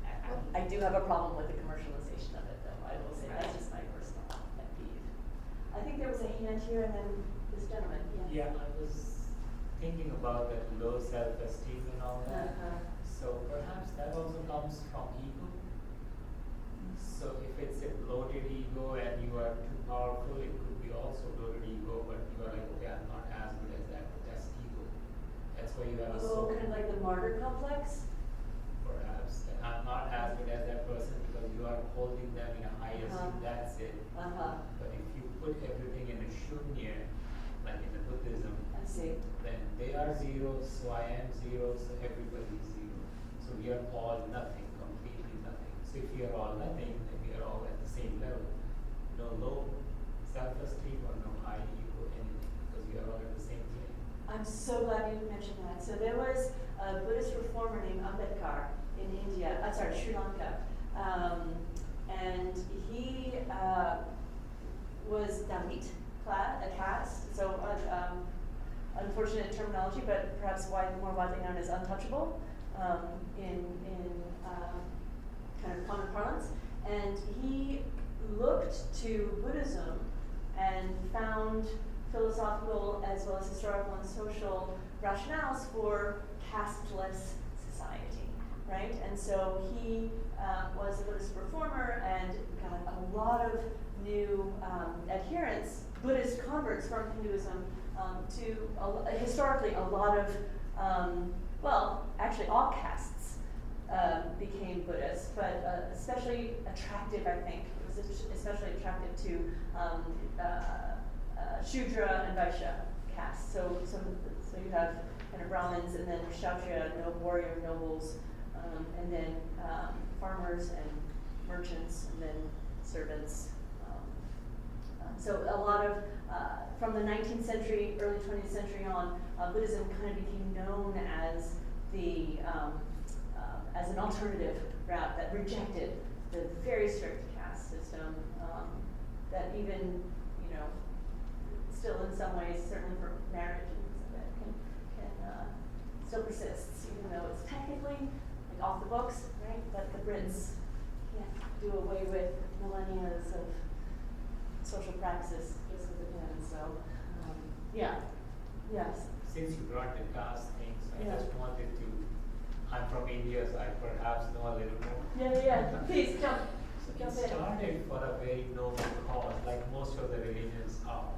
and I do have a problem with the commercialization of it, though. I will say that's just my personal pet peeve. I think there was a hand here, and then this gentleman. Yeah, I was thinking about that low self-esteem and all that. So perhaps that also comes from ego. So if it's a bloated ego and you are too powerful, it could be also bloated ego, but you are like, okay, I'm not as good as that, but that's ego. That's why you have a soul. Kind of like the martyr complex? Perhaps. And I'm not as good as that person because you are holding them in a high esteem, that's it. But if you put everything in a shunya, like in the Buddhism, I see. then they are zero, so I am zero, so everybody is zero. So we are all nothing, completely nothing. So if we are all nothing, then we are all at the same level. No low self-esteem or no high ego, anything, because we are all at the same plane. I'm so glad you mentioned that. So there was a Buddhist reformer named Ambedkar in India, Sri Lanka, and he was Dalit, a caste, so unfortunate terminology, but perhaps more widely known as untouchable in kind of common parlance. And he looked to Buddhism and found philosophical as well as historical and social rationales for casteless society, right? And so he was a Buddhist reformer and got a lot of new adherents, Buddhist converts from Hinduism to historically a lot of, actually all castes became Buddhist, but especially attractive, I think. It was especially attractive to Shudra and Vaishya castes. So you have kind of Brahmins, and then Kshatriya, warrior nobles, and then farmers and merchants, and then servants. So a lot of, from the 19th century, early 20th century on, Buddhism kind of became known as as an alternative route that rejected the very strict caste system that even, still in some ways, certainly for marriage and things like that, can still persists, even though it's technically like off the books, right? But the Brits can't do away with millennia of social practices just as it can. So, yeah, yes. Since you brought the caste things, I Yeah. just wanted to, I'm from India, so I perhaps know a little more. Yeah. Please jump. So it Jump in. started for a very noble cause, like most of the religions are.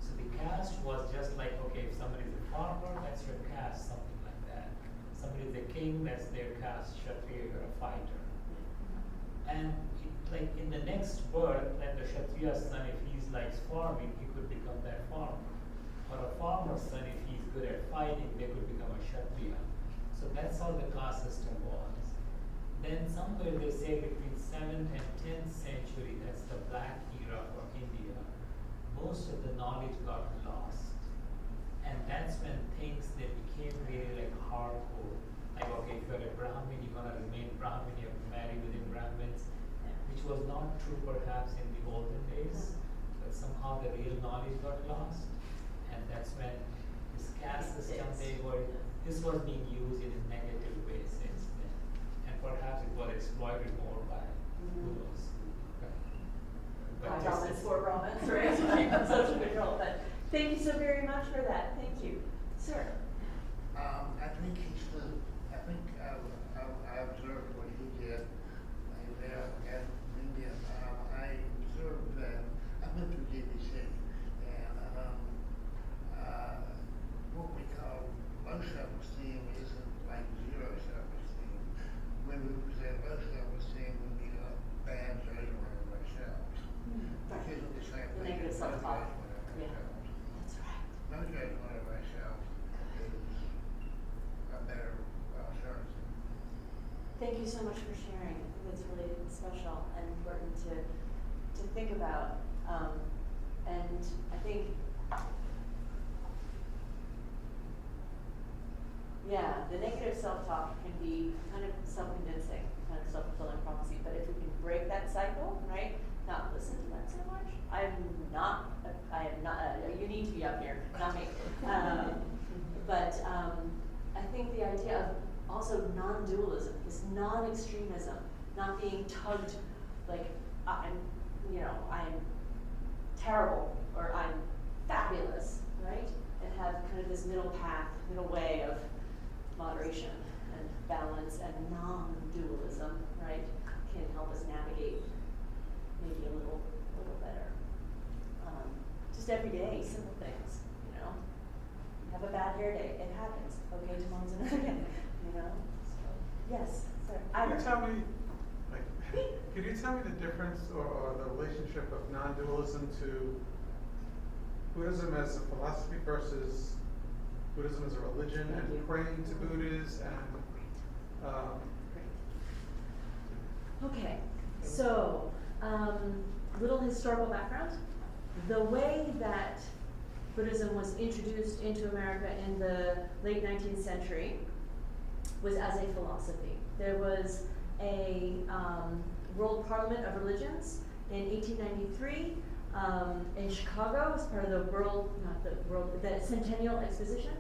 So the caste was just like, okay, if somebody is a farmer, that's your caste, something like that. Somebody is a king, that's their caste, Kshatriya, you're a fighter. And like in the next birth, like the Kshatriya's son, if he likes farming, he could become that farmer. Or a farmer's son, if he's good at fighting, they could become a Kshatriya. So that's how the caste system was. Then somewhere they say between 7th and 10th century, that's the black era for India, most of the knowledge got lost. And that's when things, they became really like hardcore. Like, okay, if you're a Brahmin, you're gonna remain Brahmin, you have to marry within Brahmins, which was not true perhaps in the olden days, but somehow the real knowledge got lost. And that's when this caste system, this was being used in a negative way since then. And perhaps it was exploited more by who knows. Brahmins for Brahmins, right? Social control. But thank you so very much for that. Thank you. Sir. I think I observed what he did there in India. I observed that I went to GBC, and what we call low self-esteem isn't like zero self-esteem. When we present low self-esteem, we need a bad judgment of ourselves. Right. Which isn't the same The thing negative as no self-talk. judgment of Yeah. ourselves. That's right. No judgment of ourselves is a better alternative. Thank you so much for sharing. I think it's really special and important to think about. And I think, yeah, the negative self-talk can be kind of self-convincing, kind of self-fulfilling prophecy. But if we can break that cycle, right, not listen to that so much. I am not, you need to be up here, not me. But I think the idea of also non-dualism, this non-extremism, not being tugged like I'm terrible or I'm fabulous, right? And have kind of this middle path, middle way of moderation and balance and non-dualism, right? Can help us navigate maybe a little better. Just every day, simple things, You have a bad hair day, it happens. Okay, tomorrow's another day. So yes, sir. Could you tell me, could you tell me the difference or the relationship of non-dualism to Buddhism as a philosophy versus Buddhism as a religion and praying to Buddhas and Okay, so little historical background. The way that Buddhism was introduced into America in the late 19th century was as a philosophy. There was a World Parliament of Religions in 1893 in Chicago as part of the Centennial Exposition,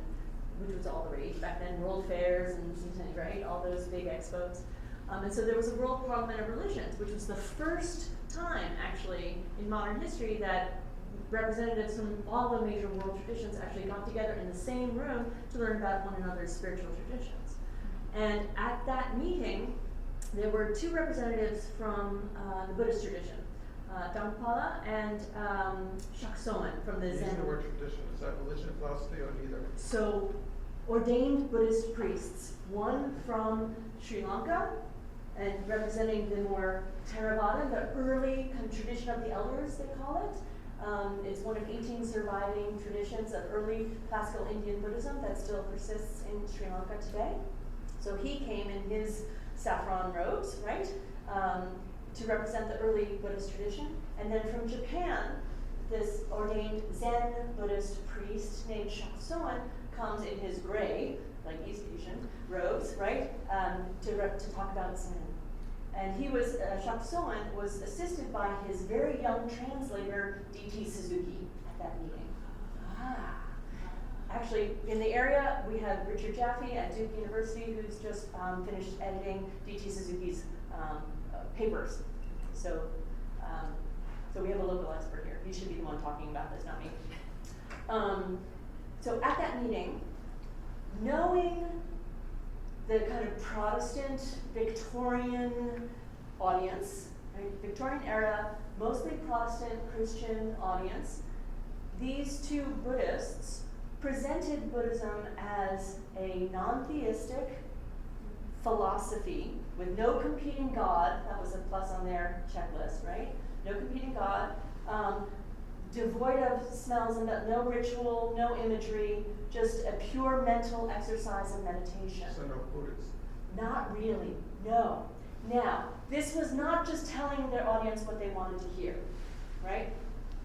which was all the rage back then, World Fairs and Centennial, right? All those big expos. And so there was a World Parliament of Religions, which was the first time, actually, in modern history that representatives from all the major world traditions actually got together in the same room to learn about one another's spiritual traditions. And at that meeting, there were two representatives from the Buddhist tradition, Dhammapada and Shaksoan from the Zen. Using the word tradition, is that religion, philosophy, or neither? So, ordained Buddhist priests, one from Sri Lanka, and representing the more Theravada, the early kind of tradition of the elders, they call it. It's one of 18 surviving traditions of early classical Indian Buddhism that still persists in Sri Lanka today. So he came in his saffron robes, right? to represent the early Buddhist tradition. And then from Japan, this ordained Zen Buddhist priest named Shakusoen comes in his gray, like East Asian, robes, right, to talk about Zen. And he was, Shakusoen was assisted by his very young translator, D.T. Suzuki, at that meeting. Actually, in the area, we have Richard Jaffe at Duke University, who's just finished editing D.T. Suzuki's papers. So we have a local expert here. He should be the one talking about this, not me. So at that meeting, knowing the kind of Protestant Victorian audience, right? Victorian era, mostly Protestant Christian audience, these two Buddhists presented Buddhism as a non-theistic philosophy with no competing God. That was a plus on their checklist, right? No competing God, devoid of smells and no ritual, no imagery, just a pure mental exercise and meditation. So no Buddhists? Not really, no. Now, this was not just telling their audience what they wanted to hear, right?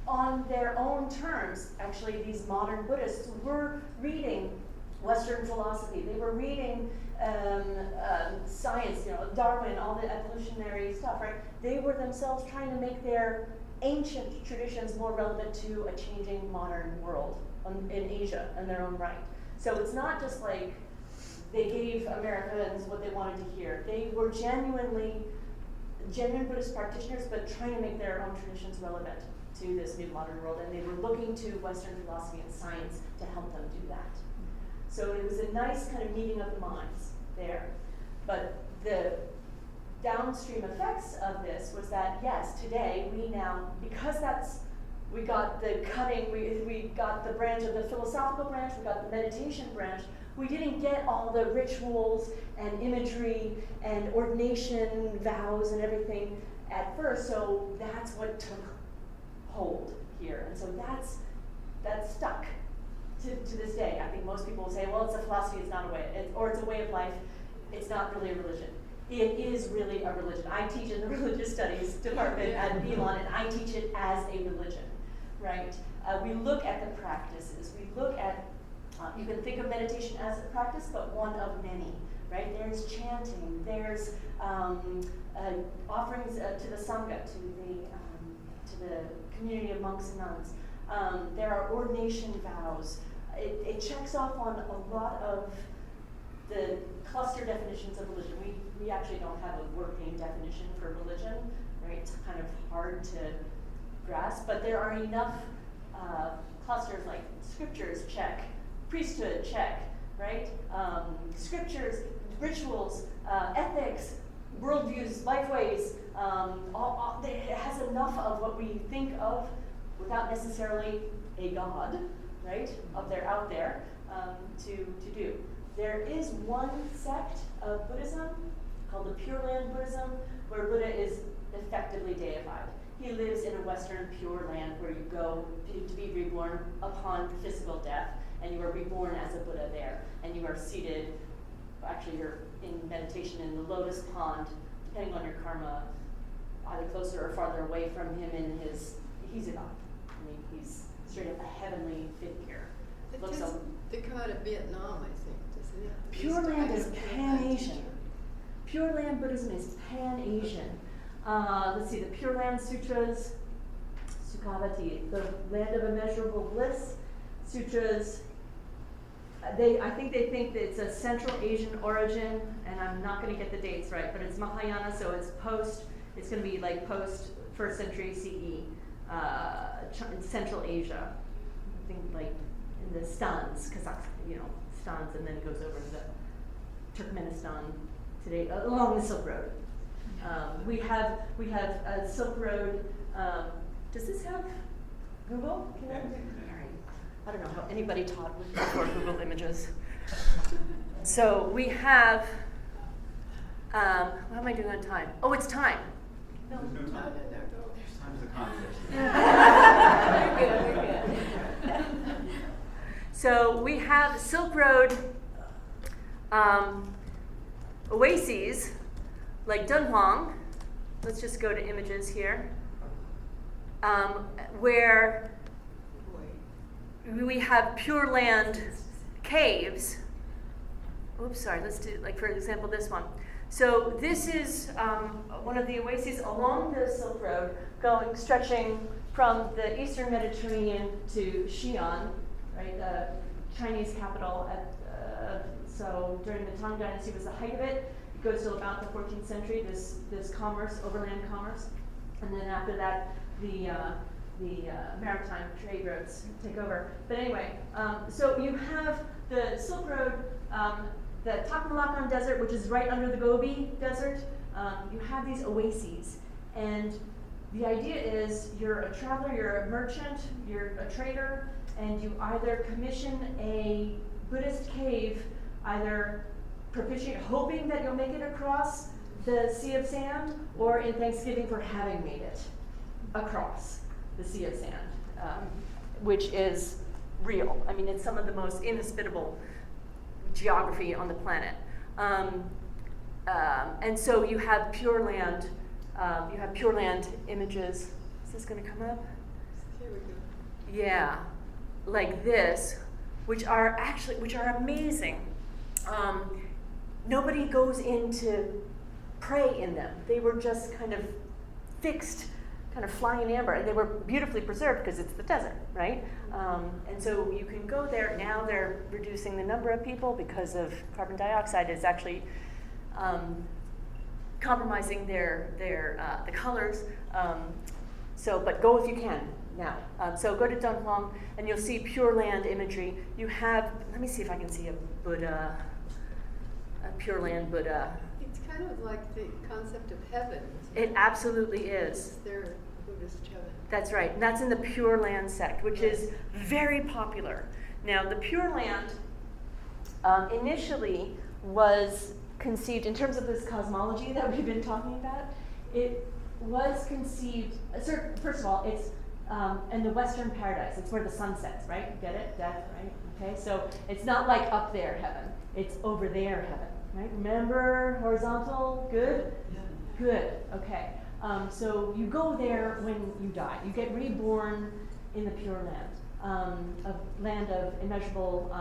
On their own terms, actually, these modern Buddhists were reading Western philosophy. They were reading science, Darwin, all the evolutionary stuff, right? They were themselves trying to make their ancient traditions more relevant to a changing modern world in Asia in their own right. So it's not just like they gave Americans what they wanted to hear. They were genuine Buddhist practitioners, but trying to make their own traditions relevant to this new modern world, and they were looking to Western philosophy and science to help them do that. So it was a nice kind of meeting of the minds there. But the downstream effects of this was that, yes, today we now, because we got the cutting, we got the branch of the philosophical branch, we got the meditation branch, we didn't get all the rituals and imagery and ordination vows and everything at first, so that's what took hold here. And so that's stuck to this day. I think most people will say, well, it's a philosophy, it's not a way, or it's a way of life, it's not really a religion. It is really a religion. I teach in the religious studies department at Elon, and I teach it as a religion, right? We look at the practices. We look at, you can think of meditation as a practice, but one of many, right? There's chanting, there's offerings to the Sangha, to the community of monks and nuns. There are ordination vows. It checks off on a lot of the cluster definitions of religion. We actually don't have a working definition for religion, right? It's kind of hard to grasp, but there are enough clusters like scriptures, check, priesthood, check, right? Scriptures, rituals, ethics, worldviews, lifeways, it has enough of what we think of without necessarily a God, right, out there to do. There is one sect of Buddhism called the Pure Land Buddhism, where Buddha is effectively deified. He lives in a Western Pure Land where you go to be reborn upon physical death, and you are reborn as a Buddha there, and you are seated, actually you're in meditation in the lotus pond, depending on your karma, either closer or farther away from him in he's a God. I mean, he's straight up a heavenly figure. They come out of Vietnam, I think, doesn't it? Pure Land is Pan-Asian. Pure Land Buddhism is Pan-Asian. Let's see, the Pure Land Sutras, Sukhavati, the Land of Immeasurable Bliss Sutras. I think they think that it's a Central Asian origin, and I'm not going to get the dates right, but it's Mahayana, so it's going to be like post 1st century CE, in Central Asia. I think like in the Stans, Kazakhstan, Stans, and then it goes over to Turkmenistan today, along the Silk Road. We have a Silk Road. Does this have Google? Can I don't know how anybody taught before Google Images. So we have, what am I doing on time? Oh, it's time. No. There's no time. There's time as a concept. We're good. So we have Silk Road oases like Dunhuang, let's just go to images here, where we have Pure Land caves. Oops, sorry, let's do, like, for example, this one. So this is one of the oases along the Silk Road, stretching from the Eastern Mediterranean to Xi'an, right, the Chinese capital. So during the Tang Dynasty was the height of it. It goes till about the 14th century, this commerce, overland commerce. And then after that, the maritime trade routes take over. But anyway, so you have the Silk Road, the Taklamakan Desert, which is right under the Gobi Desert. You have these oases. And the idea is you're a traveler, you're a merchant, you're a trader, and you either commission a Buddhist cave, either hoping that you'll make it across the Sea of Sand, or in thanksgiving for having made it across the Sea of Sand, which is real. I mean, it's some of the most inhospitable geography on the planet. And so you have Pure Land. You have Pure Land images. Is this going to come up? Here we go. Yeah, like this, which are amazing. Nobody goes in to pray in them. They were just kind of fixed, kind of flying in amber, and they were beautifully preserved because it's the desert, right? And so you can go there. Now they're reducing the number of people because of carbon dioxide is actually compromising the colors. But go if you can now. So go to Dunhuang and you'll see Pure Land imagery. You have, let me see if I can see a Buddha, a Pure Land Buddha. It's kind of like the concept of heaven. It absolutely is. It's their Buddhist heaven. That's right, and that's in the Pure Land sect, which is very popular. Now, the Pure Land initially was conceived, in terms of this cosmology that we've been talking about, it was conceived, first of all, it's in the Western paradise. It's where the sun sets, right? Get it? Death, right? Okay, so it's not like up there heaven. It's over there heaven, right? Remember, horizontal, good? Yeah. Good, okay. So you go there when you die. You get reborn in the Pure Land, a land of immeasurable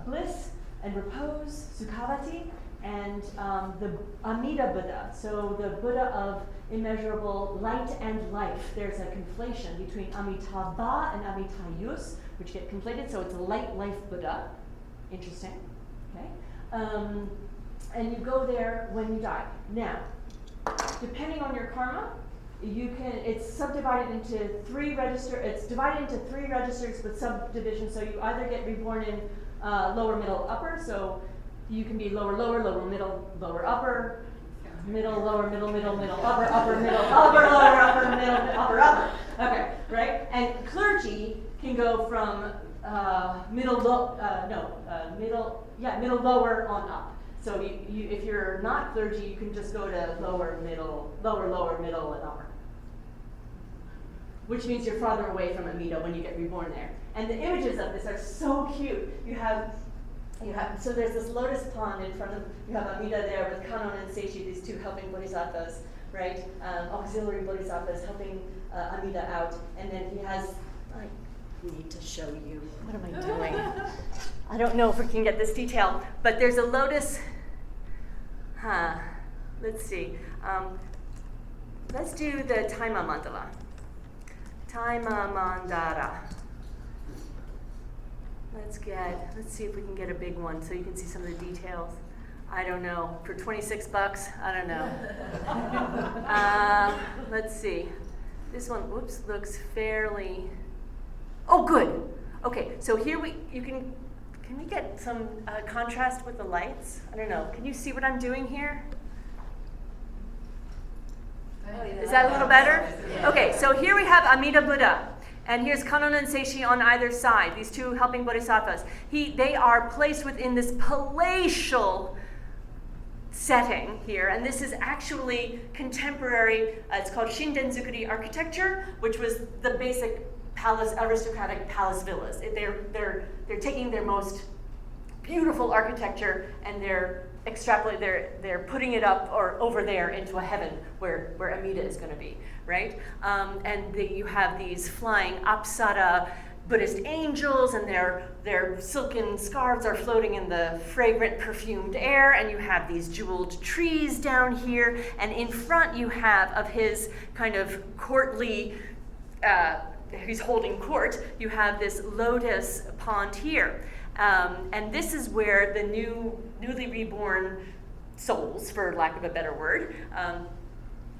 bliss and repose, Sukhavati, and the Amida Buddha, so the Buddha of immeasurable light and life. There's a conflation between Amitabha and Amitayus, which get conflated, so it's a light life Buddha. Interesting, okay? And you go there when you die. Now, depending on your karma, it's subdivided into it's divided into 3 registers with subdivisions, so you either get reborn in lower, middle, upper, so you can be lower, lower, lower, middle, lower, upper, middle, lower, middle, middle, middle, upper, middle, upper, lower, upper, middle, upper, upper. Okay, right? And clergy can go from middle, lower on up. So if you're not clergy, you can just go to lower, middle, and upper. Which means you're farther away from Amida when you get reborn there. And the images of this are so cute. So there's this lotus pond in front of, you have Amida there with Kannon and Seishi, these 2 helping bodhisattvas, right? Auxiliary bodhisattvas helping Amida out. And then he has, I need to show you, what am I doing? I don't know if we can get this detail, but there's a lotus, let's see. Let's do the Taima Mandala. Taima Mandara. Let's see if we can get a big one so you can see some of the details. I don't know. For $26, I don't know. Let's see. This one, whoops, looks fairly. Oh, good. Okay, so here can we get some contrast with the lights? I don't know. Can you see what I'm doing here? Is that a little better? Okay, so here we have Amida Buddha. And here's Kannon and Seishi on either side, these 2 helping bodhisattvas. They are placed within this palatial setting here, and this is actually contemporary, it's called Shinden-zukuri architecture, which was the basic aristocratic palace villas. They're taking their most beautiful architecture and they're extrapolate, they're putting it up or over there into a heaven where Amida is going to be, right? You have these flying apsara Buddhist angels, and their silken scarves are floating in the fragrant, perfumed air, and you have these jeweled trees down here, and in front you have of his kind of courtly, he's holding court, you have this lotus pond here. And this is where the newly reborn souls, for lack of a better word,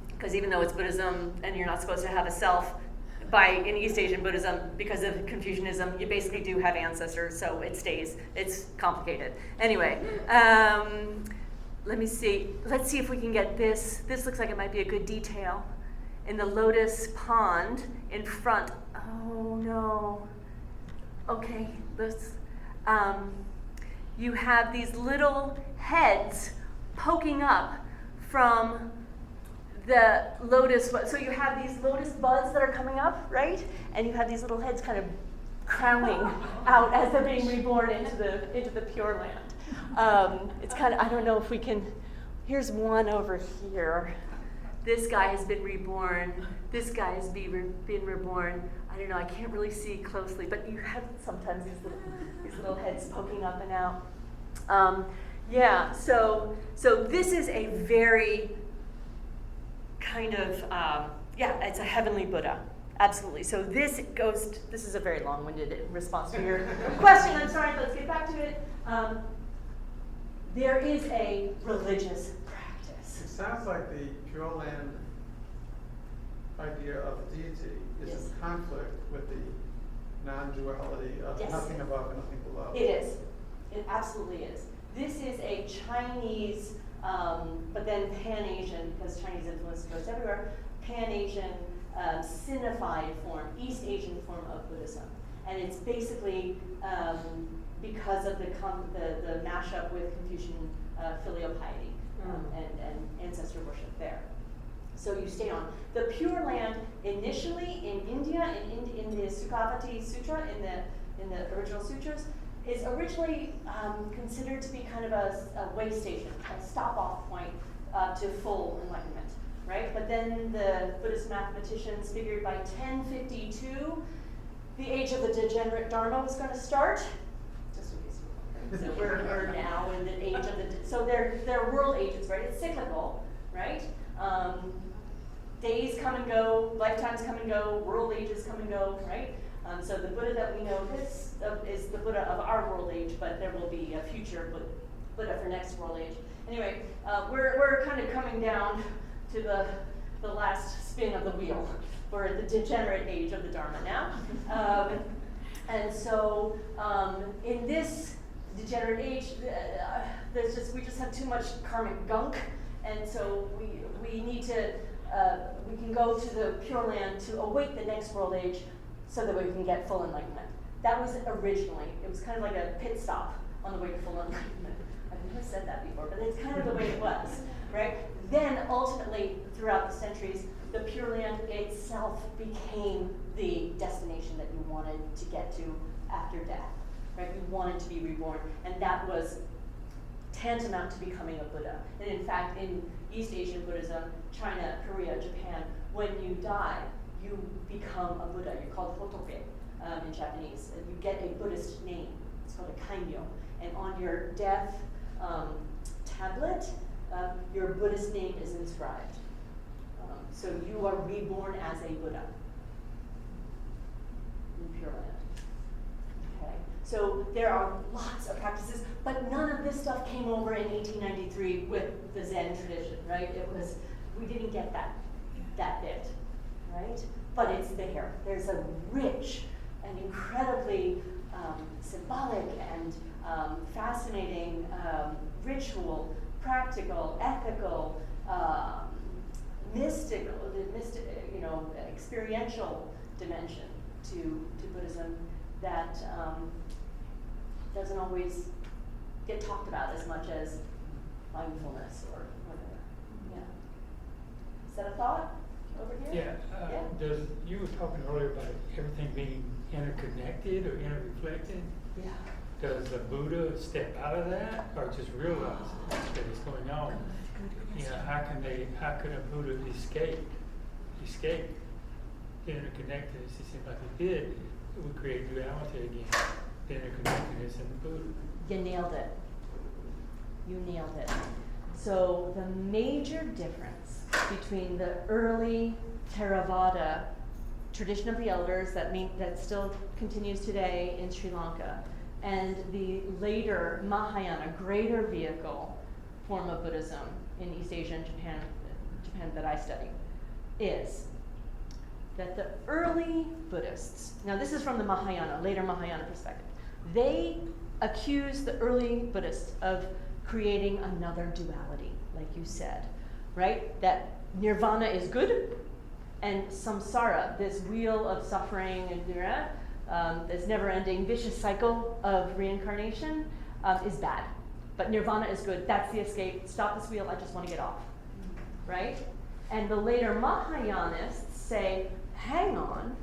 because even though it's Buddhism and you're not supposed to have a self, in East Asian Buddhism, because of Confucianism, you basically do have ancestors, so it stays. It's complicated. Anyway, let me see. Let's see if we can get this. This looks like it might be a good detail. In the lotus pond in front. Oh, no. Okay, you have these little heads poking up from the lotus, so you have these lotus buds that are coming up, right? And you have these little heads kind of crowning out as they're being reborn into the Pure Land. It's kind of, I don't know if we can, here's one over here. This guy has been reborn. This guy has been reborn. I don't know, I can't really see closely, but you have sometimes these little heads poking up and out. So this is a very kind of, it's a heavenly Buddha, absolutely. So this is a very long-winded response to your question, I'm sorry, let's get back to it. There is a religious practice. It sounds like the Pure Land idea of deity is Yes. in conflict with the non-duality of Yes. nothing above and nothing below. It is. It absolutely is. This is a Chinese, but then Pan-Asian, because Chinese influence goes everywhere, Pan-Asian Sinified form, East Asian form of Buddhism. And it's basically because of the mashup with Confucian filial piety and ancestor worship there. So you stay on. The Pure Land initially in India, in the Sukhavati Sutra, in the original sutras, is originally considered to be kind of a way station, a stop-off point to full enlightenment, right? But then the Buddhist mathematicians figured by 1052, the age of the degenerate Dharma was going to start. Just in case you're wondering. So we're now in the age of so they're world ages, right? It's cyclical, right? Days come and go, lifetimes come and go, world ages come and go, right? So the Buddha that we know is the Buddha of our world age, but there will be a future Buddha for next world age. Anyway, we're kind of coming down to the last spin of the wheel. We're at the degenerate age of the Dharma now. And so in this degenerate age, we just have too much karmic gunk, and so we need to, we can go to the Pure Land to await the next world age so that we can get full enlightenment. That was originally, it was kind of like a pit stop on the way to full enlightenment. I've never said that before, but it's kind of the way it was, right? Then ultimately, throughout the centuries, the Pure Land itself became the destination that you wanted to get to after death, right? You wanted to be reborn, and that was tantamount to becoming a Buddha. And in fact, in East Asian Buddhism, China, Korea, Japan, when you die, you become a Buddha. You're called Hotoke in Japanese. You get a Buddhist name. It's called a kaimyo. And on your death tablet, your Buddhist name is inscribed. So you are reborn as a Buddha in Pure Land. Okay. So there are lots of practices, but none of this stuff came over in 1893 with the Zen tradition, right? We didn't get that bit, right? But it's there. There's a rich and incredibly symbolic and fascinating ritual, practical, ethical, mystical, experiential dimension to Buddhism that doesn't always get talked about as much as mindfulness or whatever. Yeah. Is that a thought over here? Yeah. You were talking earlier about everything being interconnected or interreflected. Yeah. does the Buddha step out of that, or just realize that it's going on? You know, how can a Buddha escape the interconnectedness? It seems like it did. It would create duality again, the interconnectedness in the Buddha. You nailed it. You nailed it. So the major difference between the early Theravada tradition of the elders that still continues today in Sri Lanka, and the later Mahayana, greater vehicle form of Buddhism in East Asia and Japan that I study, is that the early Buddhists, now this is from the Mahayana, later Mahayana perspective, they accuse the early Buddhists of creating another duality, like you said, right? That nirvana is good, and samsara, this wheel of suffering and this never-ending vicious cycle of reincarnation, is bad. But nirvana is good. That's the escape. Stop this wheel. I just want to get off. Right? And the later Mahayanists say, hang on,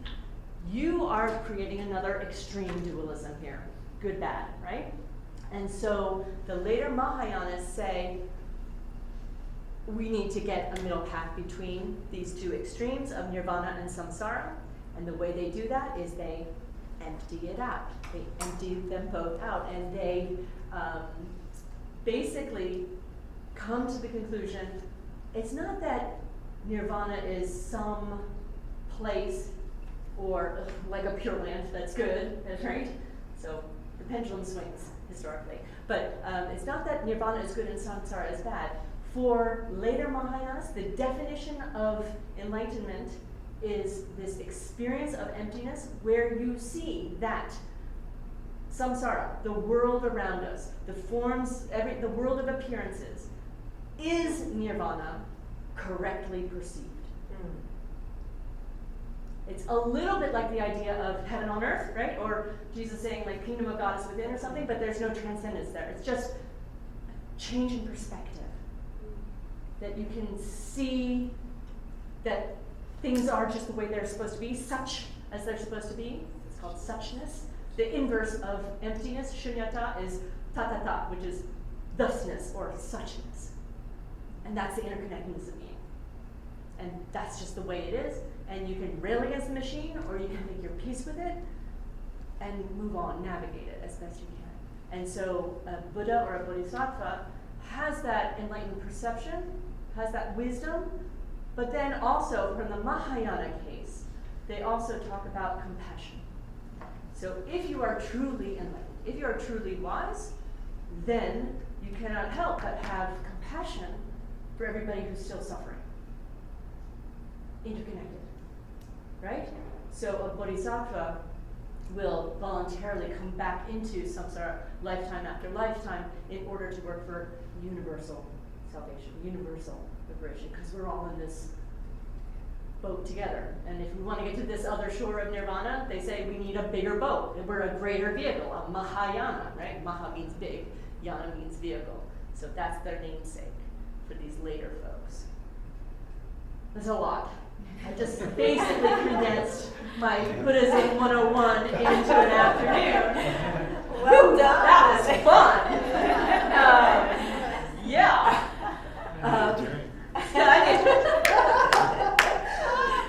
you are creating another extreme dualism here. Good, bad, right? And so the later Mahayanists say, we need to get a middle path between these two extremes of nirvana and samsara. And the way they do that is they empty it out. They empty them both out. And they basically come to the conclusion, it's not that nirvana is some place or like a pure land that's good, right? So the pendulum swings historically. But it's not that nirvana is good and samsara is bad. For later Mahayanas, the definition of enlightenment is this experience of emptiness where you see that samsara, the world around us, the forms, the world of appearances, is nirvana correctly perceived. It's a little bit like the idea of heaven on earth, right? Or Jesus saying like kingdom of God is within or something, but there's no transcendence there. It's just change in perspective. That you can see that things are just the way they're supposed to be, such as they're supposed to be. It's called suchness. The inverse of emptiness, shunyata, is tatata, which is thusness or suchness. And that's the interconnectedness of being. And that's just the way it is. And you can rail against the machine, or you can make your peace with it and move on, navigate it as best you can. And so a Buddha or a Bodhisattva has that enlightened perception, has that wisdom, but then also from the Mahayana case, they also talk about compassion. So if you are truly enlightened, if you are truly wise, then you cannot help but have compassion for everybody who's still suffering. Interconnected, right? So a bodhisattva will voluntarily come back into samsara lifetime after lifetime in order to work for universal salvation, universal liberation, because we're all in this boat together. And if we want to get to this other shore of nirvana, they say we need a bigger boat. We're a greater vehicle, a Mahayana, right? Maha means big, yana means vehicle. So that's their namesake for these later folks. There's a lot. I just basically condensed my Buddhism 101 into an afternoon. Well done. That was fun. Yeah.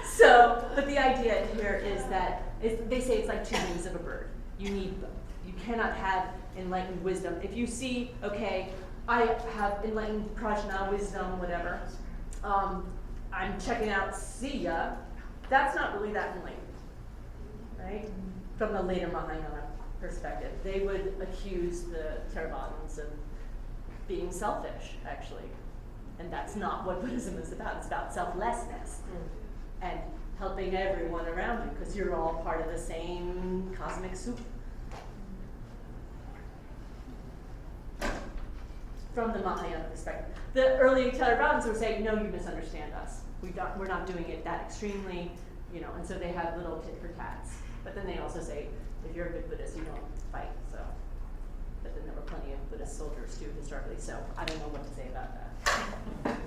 So, but the idea here is that they say it's like two wings of a bird. You need both. You cannot have enlightened wisdom. If you see, okay, I have enlightened prajna, wisdom, whatever, I'm checking out Siya, that's not really that enlightened, right? From the later Mahayana perspective. They would accuse the Theravadins of being selfish, actually. And that's not what Buddhism is about. It's about selflessness and helping everyone around you, because you're all part of the same cosmic soup. From the Mahayana perspective. The early Theravadins would say, no, you misunderstand us. We're not doing it that extremely, and so they have little tit for tats. But then they also say, if you're a good Buddhist, you don't fight, so. But then there were plenty of Buddhist soldiers too, historically, so I don't know what to say about that.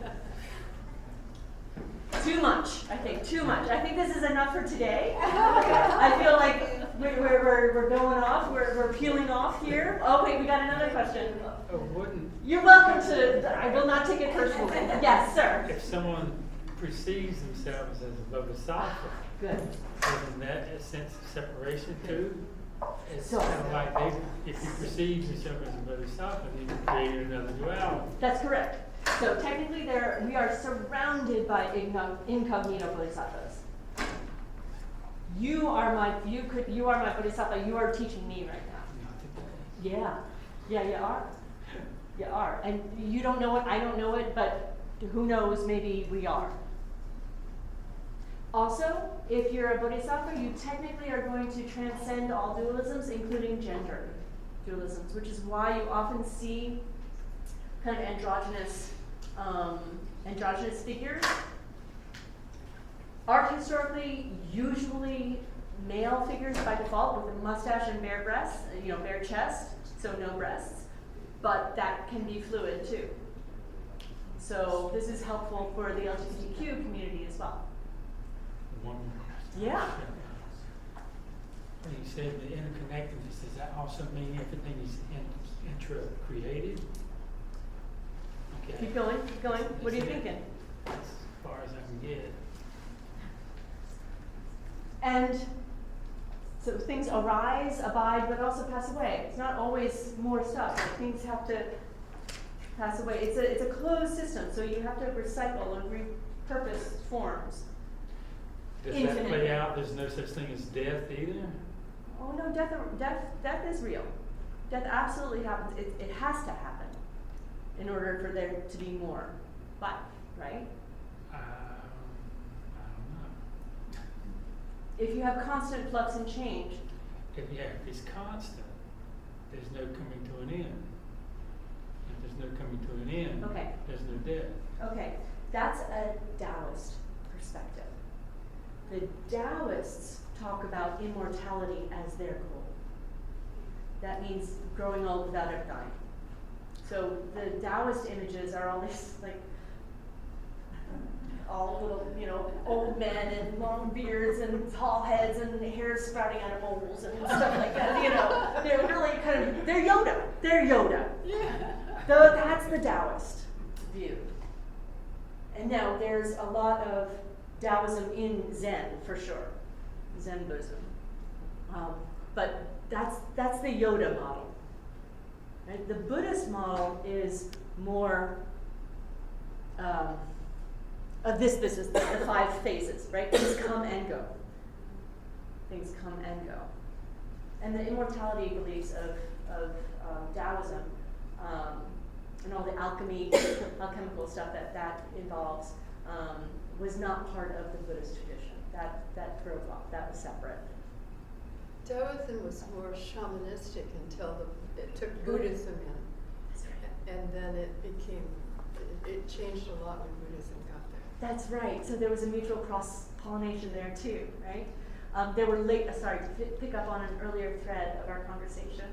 Too much, I think, too much. I think this is enough for today. I feel like We're going off. We're peeling off here. Okay, we got another question. Oh, wouldn't, You're welcome to. I will not take it personally. Yes, sir. if someone perceives themselves as a bodhisattva, Good. isn't that a sense of separation too? It's So- kind of like if you perceive yourself as a bodhisattva, then you create another duality. That's correct. So technically, we are surrounded by incognito bodhisattvas. You are my bodhisattva. You are teaching me right now. Not today. Yeah, you are. You are, and you don't know it. I don't know it, but who knows? Maybe we are. Also, if you're a bodhisattva, you technically are going to transcend all dualisms, including gender dualisms, which is why you often see kind of androgynous figures. Art historically, usually male figures by default with a mustache and bare breasts, bare chest, so no breasts, but that can be fluid too. So this is helpful for the LGBTQ community as well. One more question. Yeah. When you said the interconnectedness, does that also mean everything is intra-created? Okay. Keep going, keep going. What are you That's it. thinking? As far as I can get. And so things arise, abide, but also pass away. It's not always more stuff. Like things have to pass away. It's a closed system, so you have to recycle and repurpose forms. Does that play out? There's no such thing as death either? Oh no, death is real. Death absolutely happens. It has to happen in order for there to be more life, right? I don't know. If you have constant flux and change, If it's constant, there's no coming to an end. If there's no coming to an end, okay, there's no death. okay, that's a Taoist perspective. The Taoists talk about immortality as their goal. That means growing old without ever dying. So the Taoist images are all these all little, old men and long beards and tall heads and hair sprouting out of moles and stuff like that. They're really they're Yoda. They're Yoda. Yeah. So that's the Taoist view. And now there's a lot of Taoism in Zen, for sure, Zen Buddhism. But that's the Yoda model. Right? The Buddhist model is more this is the 5 phases, right? Things come and go. Things come and go. And the immortality beliefs of Taoism and all the alchemical stuff that involves was not part of the Buddhist tradition. That broke off. That was separate. Taoism was more shamanistic until it took Buddhism in. That's right. And then it changed a lot when Buddhism got there. That's right. So there was a mutual cross-pollination there too, right? There were to pick up on an earlier thread of our conversation.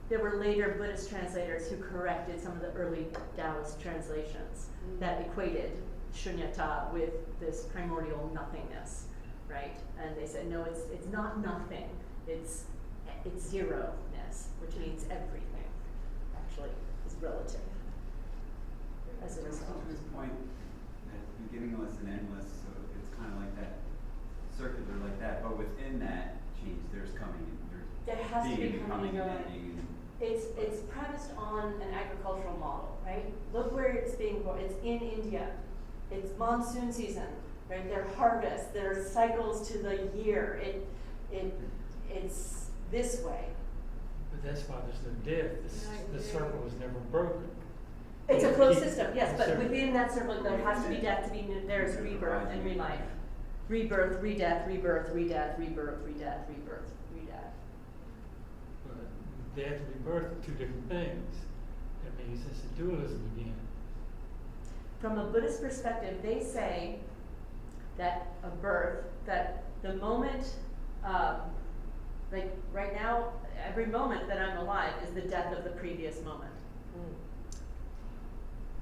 There were later Buddhist translators who corrected some of the early Taoist translations that equated shunyata with this primordial nothingness, right? And they said, no, it's not nothing. It's zero-ness, which means everything actually is relative. As a result. To this point, at the beginning was an endless, so it's kind of like that, circular like that, but within that change, there's coming and There there's has to being be and coming becoming and and going. ending. It's premised on an agricultural model, right? Look where it's being grown. It's in India. It's monsoon season, right? There are harvests. There are cycles to the year. It's this way. But that's why there's no death. The circle was never broken. It's a closed Keep- system, yes, but circle. within that circle, there has to be death to be new. There's rebirth and relife. Rebirth, redeath, rebirth, redeath, rebirth, redeath, rebirth, redeath. But death and rebirth are 2 different things. That means it's a dualism again. From a Buddhist perspective, they say that a birth, that the moment, like right now, every moment that I'm alive is the death of the previous moment.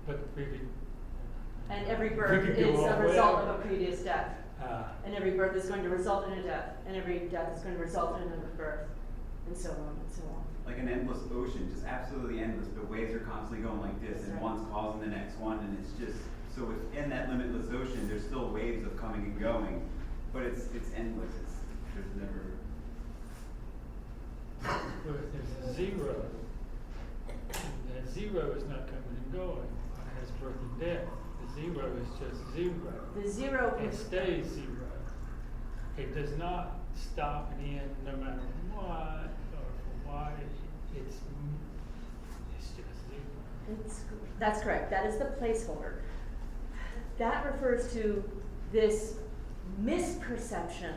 But the previous. And every We birth could go is all a the way result up. of a previous death. And every birth is going to result in a death, and every death is going to result in another birth, and so on and so on. Like an endless ocean, just absolutely endless, but waves are constantly going like this, and one's causing the next one, and it's just, so within that limitless ocean, there's still waves of coming and going, but it's endless, there's never. But if there's a zero, that zero is not coming and going. It has birth and death. The zero is just zero. The zero It stays zero. It does not stop and end no matter what or for why. It's just zero. That's correct. That is the placeholder. That refers to this misperception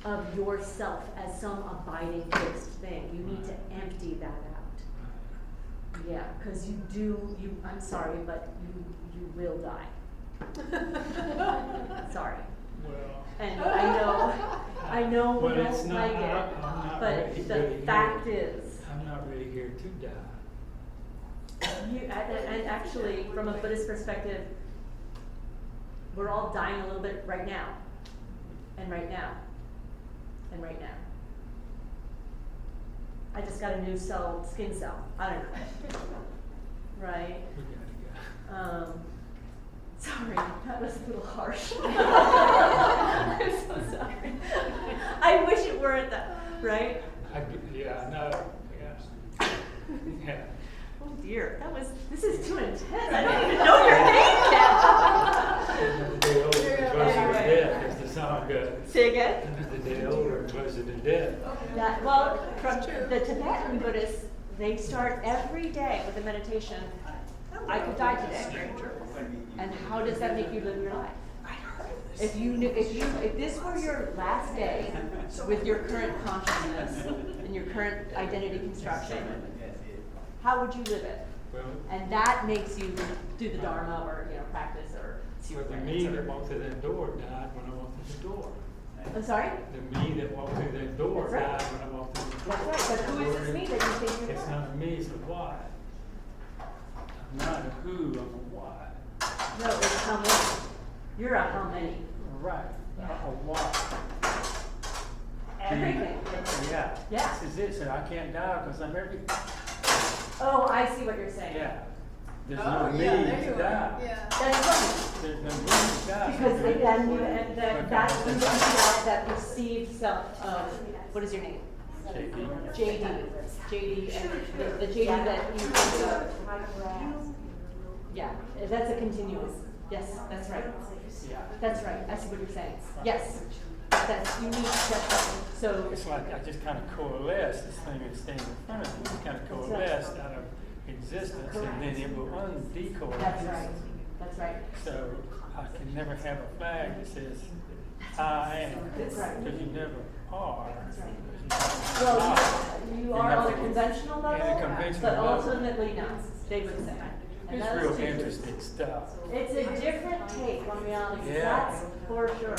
of yourself as some abiding fixed thing. You need to empty that out. Yeah, because I'm sorry, but you will die. Sorry. Well. And I know we Well, it's don't not, like I'm it, not but really the fact is, I'm not really here to die. and actually, from a Buddhist perspective, we're all dying a little bit right now, and right now, and right now. I just got a new skin cell. I don't know. Right? We gotta go. Sorry, that was a little harsh. I'm so sorry. I wish it weren't that, right? Yeah, no, yeah. Yeah. Oh dear, this is too intense. I don't even know your name yet. Another day over, closer to death, as the song goes. Say again? Another day over, closer to death. Well, from the Tibetan Buddhists, they start every day with a meditation. I could die today. And how does that make you live your life? If this were your last day with your current consciousness and your current identity construction, how would you live it? Well, And that makes you do the Dharma or practice or see well, your the friends. me that walked through that door died when I walked through the door. I'm sorry? The me that walked through that door That's right. died when I walked through the door. That's right. But who is this me that you think you It's are? not a me, it's a what. I'm not a who, I'm a what. No, it's how many. You're a how many. Right, a what. Everything. Yeah. Yeah. This is it, so I can't die because I'm everything. Oh, I see what you're saying. Yeah. There's Oh, no me yeah, there to you die. are, yeah. That's right. There's no me to die. Because There's then no- you, and that entity that perceived self, what is your name? JD. JD, and the JD that you think of. Yeah, that's a continuum. Yes, that's right. Yeah. That's right. I see what you're saying. Yes, that's unique. So It's like I just kind of coalesced, this thing that's standing in front of me, just kind of coalesced out of existence, and then it will undecoalesce. that's right. That's right. So I can never have a flag that says I am, That's right. because you never are. Well, you are on a conventional In a level, conventional but level. ultimately no. They would say. And It's that real is true. interesting stuff. It's a different take on reality. Yeah. That's for sure.